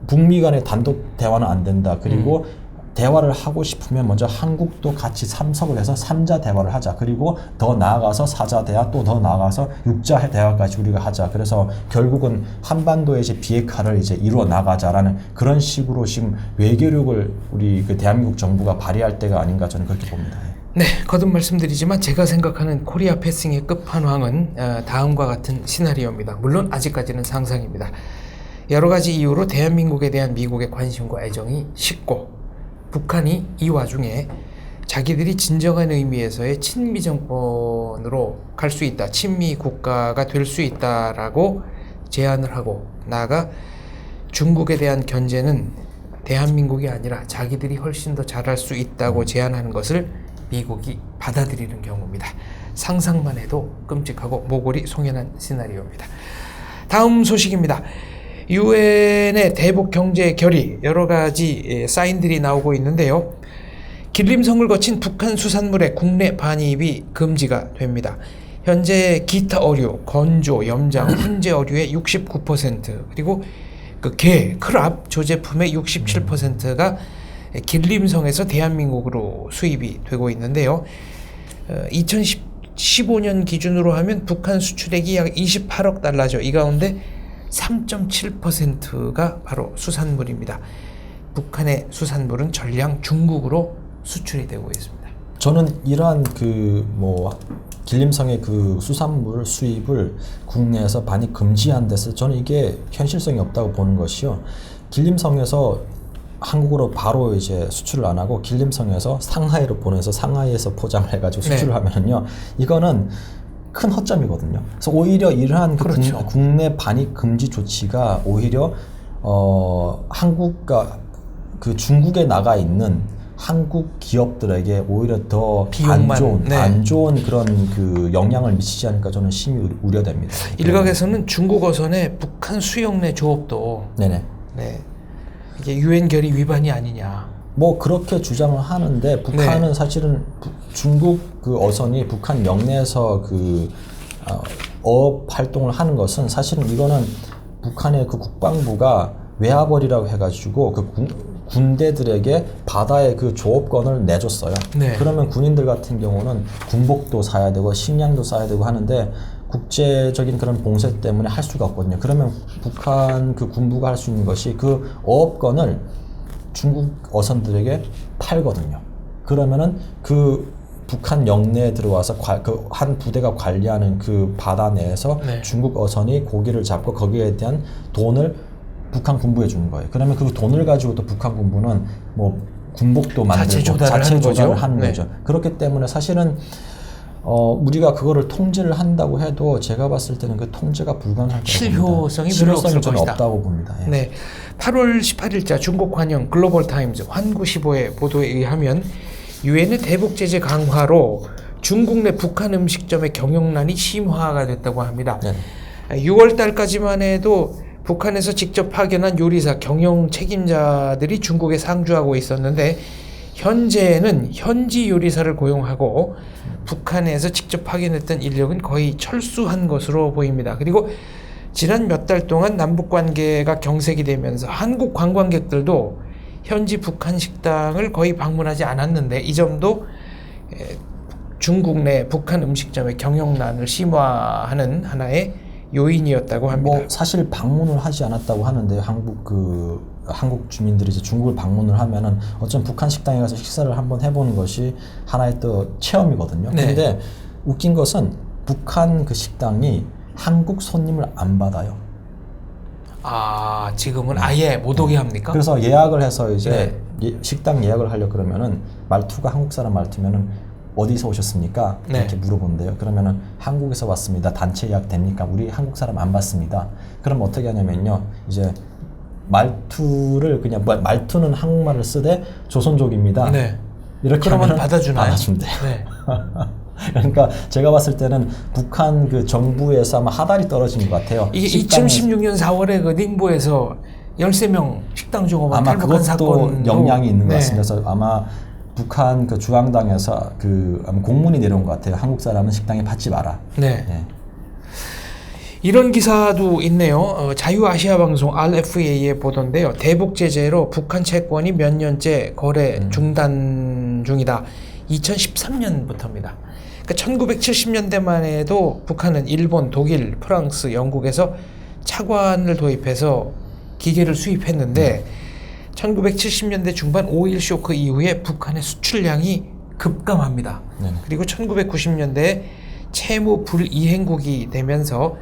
북미 간의 단독 대화는 안 된다. 그리고 대화를 하고 싶으면 먼저 한국도 같이 참석을 해서 3자 대화를 하자. 그리고 더 나아가서 4자 대화, 또 더 나아가서 6자 대화까지 우리가 하자. 그래서 결국은 한반도의 이제 비핵화를 이제 이루어 나가자라는 그런 식으로 지금 외교력을 우리 그 대한민국 정부가 발휘할 때가 아닌가, 저는 그렇게 봅니다. 네, 거듭 말씀드리지만 제가 생각하는 코리아 패싱의 끝판왕은 다음과 같은 시나리오입니다. 물론 아직까지는 상상입니다. 여러 가지 이유로 대한민국에 대한 미국의 관심과 애정이 식고, 북한이 이 와중에 자기들이 진정한 의미에서의 친미 정권으로 갈 수 있다, 친미 국가가 될 수 있다라고 제안을 하고, 나아가 중국에 대한 견제는 대한민국이 아니라 자기들이 훨씬 더 잘할 수 있다고 제안하는 것을 미국이 받아들이는 경우입니다. 상상만 해도 끔찍하고 모골이 송연한 시나리오입니다. 다음 소식입니다. 유엔의 대북 경제 결의, 여러 가지 사인들이 나오고 있는데요. 길림성을 거친 북한 수산물의 국내 반입이 금지가 됩니다. 현재 기타 어류, 건조, 염장, 훈제 어류의 69%, 그리고 그 게, 크랍 조제품의 67%가 길림성에서 대한민국으로 수입이 되고 있는데요. 2015년 기준으로 하면 북한 수출액이 약 28억 달러죠. 이 가운데 3.7%가 바로 수산물입니다. 북한의 수산물은 전량 중국으로 수출이 되고 있습니다. 저는 이러한 길림성의 그 수산물 수입을 국내에서 반입 금지한 데서 저는 이게 현실성이 없다고 보는 것이요. 길림성에서 한국으로 바로 이제 수출을 안 하고 길림성에서 상하이로 보내서 상하이에서 포장을 해가지고 수출을 하면은요, 이거는 큰 허점이거든요. 그래서 오히려 이러한 그렇죠. 국내 반입 금지 조치가 오히려 한국과 그 중국에 나가 있는 한국 기업들에게 오히려 더 안 좋은 그런 그 영향을 미치지 않을까, 저는 심히 우려됩니다. 일각에서는 중국 어선의 북한 수역 내 조업도 네네. 이게 유엔 결의 위반이 아니냐. 뭐 그렇게 주장을 하는데, 북한은 사실은 중국 그 어선이 북한 영내에서 어업 활동을 하는 것은 사실은 이거는 북한의 그 국방부가 외화벌이라고 해가지고 군대들에게 바다의 그 조업권을 내줬어요. 그러면 군인들 같은 경우는 군복도 사야 되고 식량도 사야 되고 하는데 국제적인 그런 봉쇄 때문에 할 수가 없거든요. 그러면 북한 그 군부가 할 수 있는 것이 그 어업권을 중국 어선들에게 팔거든요. 그러면은 그 북한 영내에 들어와서 그 한 부대가 관리하는 그 바다 내에서 네. 중국 어선이 고기를 잡고 거기에 대한 돈을 북한 군부에 주는 거예요. 그러면 그 돈을 가지고 또 북한 군부는 뭐 군복도 만들고 자체 조달을 하는 네. 거죠. 그렇기 때문에 사실은 우리가 그거를 통제를 한다고 해도 제가 봤을 때는 그 통제가 불가능할 실효성이 별로 없을 저는 것이다. 없다고 봅니다. 예. 네, 8월 18일자 중국 관영 글로벌 타임즈 환구시보의 보도에 의하면 유엔의 대북 제재 강화로 중국 내 북한 음식점의 경영난이 심화가 됐다고 합니다. 네. 6월 달까지만 해도 북한에서 직접 파견한 요리사 경영 책임자들이 중국에 상주하고 있었는데 현재는 현지 요리사를 고용하고 북한에서 직접 파견했던 인력은 거의 철수한 것으로 보입니다. 그리고 지난 몇 달 동안 남북 관계가 경색이 되면서 한국 관광객들도 현지 북한 식당을 거의 방문하지 않았는데 이 점도 중국 내 북한 음식점의 경영난을 심화하는 하나의 요인이었다고 합니다. 뭐 사실 방문을 하지 않았다고 하는데 한국 주민들이 이제 중국을 방문을 하면은 어쩜 북한 식당에 가서 식사를 한번 해보는 것이 하나의 또 체험이거든요. 네. 근데 웃긴 것은 북한 그 식당이 한국 손님을 안 받아요. 아, 지금은 아예 못 오게 합니까? 그래서 예약을 해서 이제 식당 예약을 하려고 그러면은 말투가 한국 사람 말투면은 어디서 오셨습니까? 네. 이렇게 물어본대요. 그러면은 한국에서 왔습니다. 단체 예약 됩니까? 우리 한국 사람 안 받습니다. 그럼 어떻게 하냐면요. 이제 말투를 그냥 말투는 한국말을 쓰되 조선족입니다. 네. 이렇게 그러면 하면은 받아주나요? 받아준대요. 네. 그러니까 제가 봤을 때는 북한 그 정부에서 아마 하달이 떨어진 것 같아요. 이게 식당에 2016년 4월에 그 닝보에서 13명 식당 종업원 아마 탈북한 그것도 사건도 영향이 있는 것 네. 같습니다. 그래서 아마 북한 그 중앙당에서 아마 공문이 내려온 것 같아요. 한국 사람은 식당에 받지 마라. 네. 예. 이런 기사도 있네요. 자유아시아방송 RFA의 보도인데요. 대북 제재로 북한 채권이 몇 년째 거래 중단 중이다. 2013년부터입니다. 그러니까 1970년대만 해도 북한은 일본, 독일, 프랑스, 영국에서 차관을 도입해서 기계를 수입했는데 1970년대 중반 5.1 쇼크 이후에 북한의 수출량이 급감합니다. 네네. 그리고 1990년대에 채무 불이행국이 되면서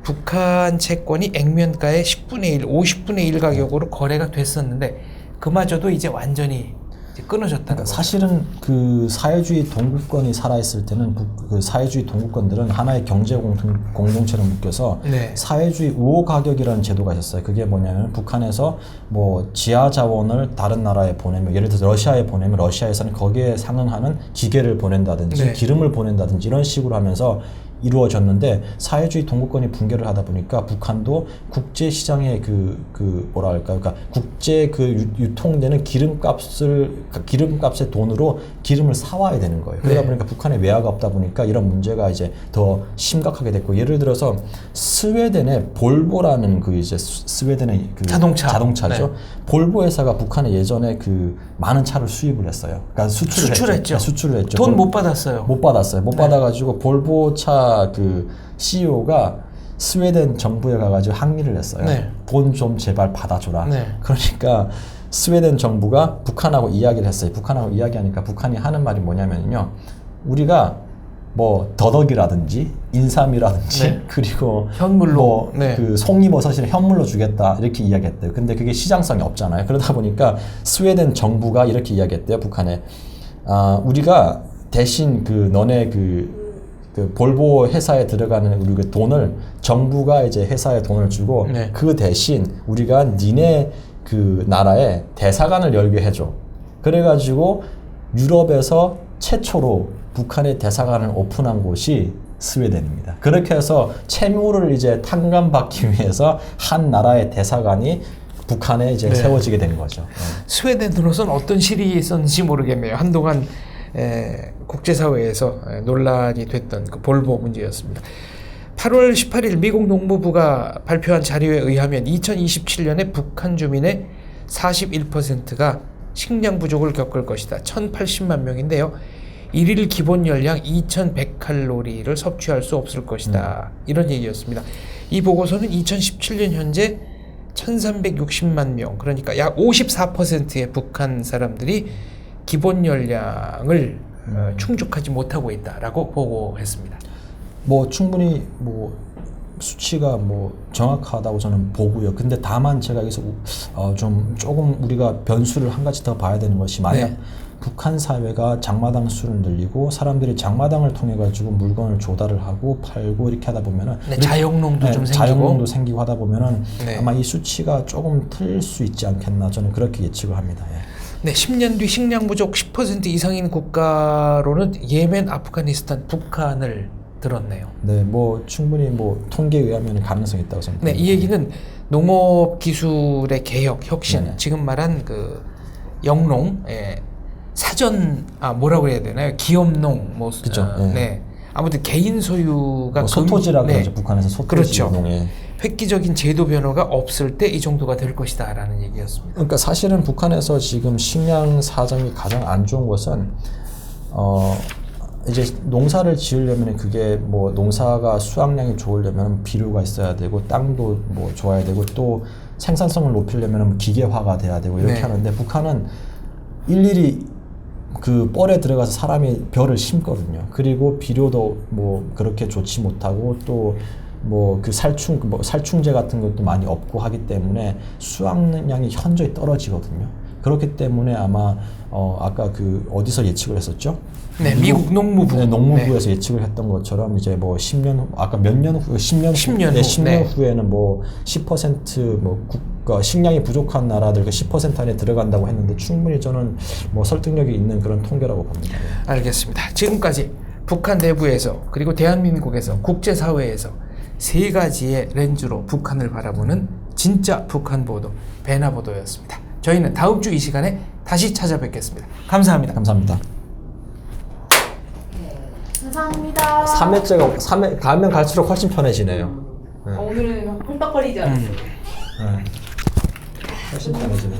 북한 채권이 액면가의 10분의 1, 50분의 1 가격으로 거래가 됐었는데 그마저도 이제 완전히 이제 끊어졌다는 그러니까 거죠. 사실은 그 사회주의 동구권이 살아있을 때는 그 사회주의 동구권들은 하나의 경제 공동체로 묶여서 네. 사회주의 우호 가격이라는 제도가 있었어요. 그게 뭐냐면 북한에서 뭐 지하 자원을 다른 나라에 보내면 예를 들어서 러시아에 보내면 러시아에서는 거기에 상응하는 기계를 보낸다든지 네. 기름을 보낸다든지 이런 식으로 하면서 이루어졌는데 사회주의 동구권이 붕괴를 하다 보니까 북한도 국제 시장의 그 뭐라 할까요? 그러니까 국제 그 유통되는 기름값의 돈으로 기름을 사와야 되는 거예요. 그러다 네. 보니까 북한에 외화가 없다 보니까 이런 문제가 이제 더 심각하게 됐고 예를 들어서 스웨덴의 볼보라는 그 이제 스웨덴의 그 자동차죠. 네. 볼보 회사가 북한에 예전에 그 많은 차를 수입을 했어요. 그러니까 수출했죠. 수출을 했죠. 돈 못 받았어요. 못 받아가지고 볼보 차 그 CEO가 스웨덴 정부에 가가지고 항의를 했어요. 네. 돈 좀 제발 받아줘라. 네. 그러니까 스웨덴 정부가 북한하고 이야기를 했어요. 북한하고 이야기하니까 북한이 하는 말이 뭐냐면요. 우리가 뭐 더덕이라든지 인삼이라든지 네. 그리고 현물로 뭐 네. 그 송이버섯을 현물로 주겠다 이렇게 이야기했대요. 근데 그게 시장성이 없잖아요. 그러다 보니까 스웨덴 정부가 이렇게 이야기했대요. 북한에 우리가 대신 그 너네 그 볼보 회사에 들어가는 우리 그 돈을 정부가 이제 회사에 돈을 주고 네. 그 대신 우리가 니네 그 나라에 대사관을 열게 해줘. 그래가지고 유럽에서 최초로 북한의 대사관을 오픈한 곳이 스웨덴입니다. 그렇게 해서 채무를 이제 탕감받기 위해서 한 나라의 대사관이 북한에 이제 네. 세워지게 된 거죠. 스웨덴으로서는 어떤 실이 있었는지 모르겠네요. 한동안 국제사회에서 논란이 됐던 그 볼보 문제였습니다. 8월 18일 미국 농무부가 발표한 자료에 의하면 2027년에 북한 주민의 41%가 식량 부족을 겪을 것이다. 1,080만 명인데요. 일일 기본 열량 2,100칼로리를 섭취할 수 없을 것이다. 이런 얘기였습니다. 이 보고서는 2017년 현재 1,360만 명, 그러니까 약 54%의 북한 사람들이 기본 열량을 충족하지 못하고 있다라고 보고했습니다. 뭐 충분히 뭐 수치가 뭐 정확하다고 저는 보고요. 근데 다만 제가 여기서 좀 조금 우리가 변수를 한 가지 더 봐야 되는 것이 만약 네. 북한 사회가 장마당 수를 늘리고 사람들이 장마당을 통해 가지고 물건을 조달을 하고 팔고 이렇게 하다 보면은 네, 자영농도 좀 생기고 자영농도 생기고 하다 보면은 네. 아마 이 수치가 조금 틀릴 수 있지 않겠나 저는 그렇게 예측을 합니다. 예. 네, 10년 뒤 식량 부족 10% 이상인 국가로는 예멘, 아프가니스탄, 북한을 들었네요. 네, 뭐 충분히 뭐 통계에 의하면 가능성이 있다고 네, 생각합니다. 이 얘기는 농업 기술의 개혁, 혁신, 네네. 지금 말한 그 영농, 사전, 뭐라고 해야 되나요? 기업농, 뭐, 그쵸, 예. 네. 아무튼 개인 소유가 뭐 소토지라고 네. 그러죠. 북한에서 소토지 그렇죠. 농에. 획기적인 제도 변화가 없을 때 이 정도가 될 것이다라는 얘기였습니다. 그러니까 사실은 북한에서 지금 식량 사정이 가장 안 좋은 것은 이제 농사를 지으려면 그게 뭐 농사가 수확량이 좋으려면 비료가 있어야 되고 땅도 뭐 좋아야 되고 또 생산성을 높이려면 기계화가 돼야 되고 이렇게 네. 하는데 북한은 일일이 그 뻘에 들어가서 사람이 벼를 심거든요. 그리고 비료도 뭐 그렇게 좋지 못하고 또 뭐 그 살충제 같은 것도 많이 없고 하기 때문에 수확량이 현저히 떨어지거든요. 그렇기 때문에 아마 아까 그 어디서 예측을 했었죠? 네, 미국 농무부. 네, 농무부에서 예측을 했던 것처럼 이제 뭐 10년 후, 아까 몇 년 후, 10년 10년 후, 네, 10년 네. 후에는 뭐 10%뭐 국가 식량이 부족한 나라들 그 10% 안에 들어간다고 했는데 충분히 저는 뭐 설득력이 있는 그런 통계라고 봅니다. 네. 알겠습니다. 지금까지 북한 내부에서 그리고 대한민국에서 국제사회에서 세 가지의 렌즈로 북한을 바라보는 진짜 북한 보도, 베나 보도였습니다. 저희는 다음 주 이 시간에 다시 찾아뵙겠습니다. 감사합니다. 감사합니다. 감사합니다. 3회째가 가면 갈수록 훨씬 편해지네요. 네. 오늘은 헐떡거리지 않았어요. 네. 훨씬 편해지네요.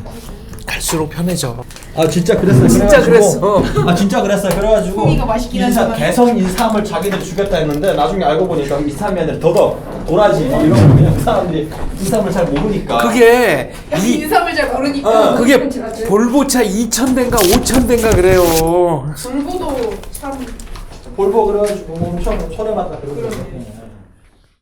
갈수록 편해져. 아 진짜 그랬어요. 진짜 그래가지고, 아 진짜 그랬어요. 그래가지고 송이가 맛있긴 하지만. 개성 인삼을 자기들 주겠다 했는데 나중에 알고 보니까 인삼이 아니라 더덕, 도라지 막 이런 거 그냥 사람들이 인삼을 잘 모르니까. 그게 인삼을 잘 모르니까. 그게 볼보차 2,000대인가 5,000대인가 그래요. 불고도 참. 볼보 그래가지고 엄청 손해봤다 그러고. 그러네.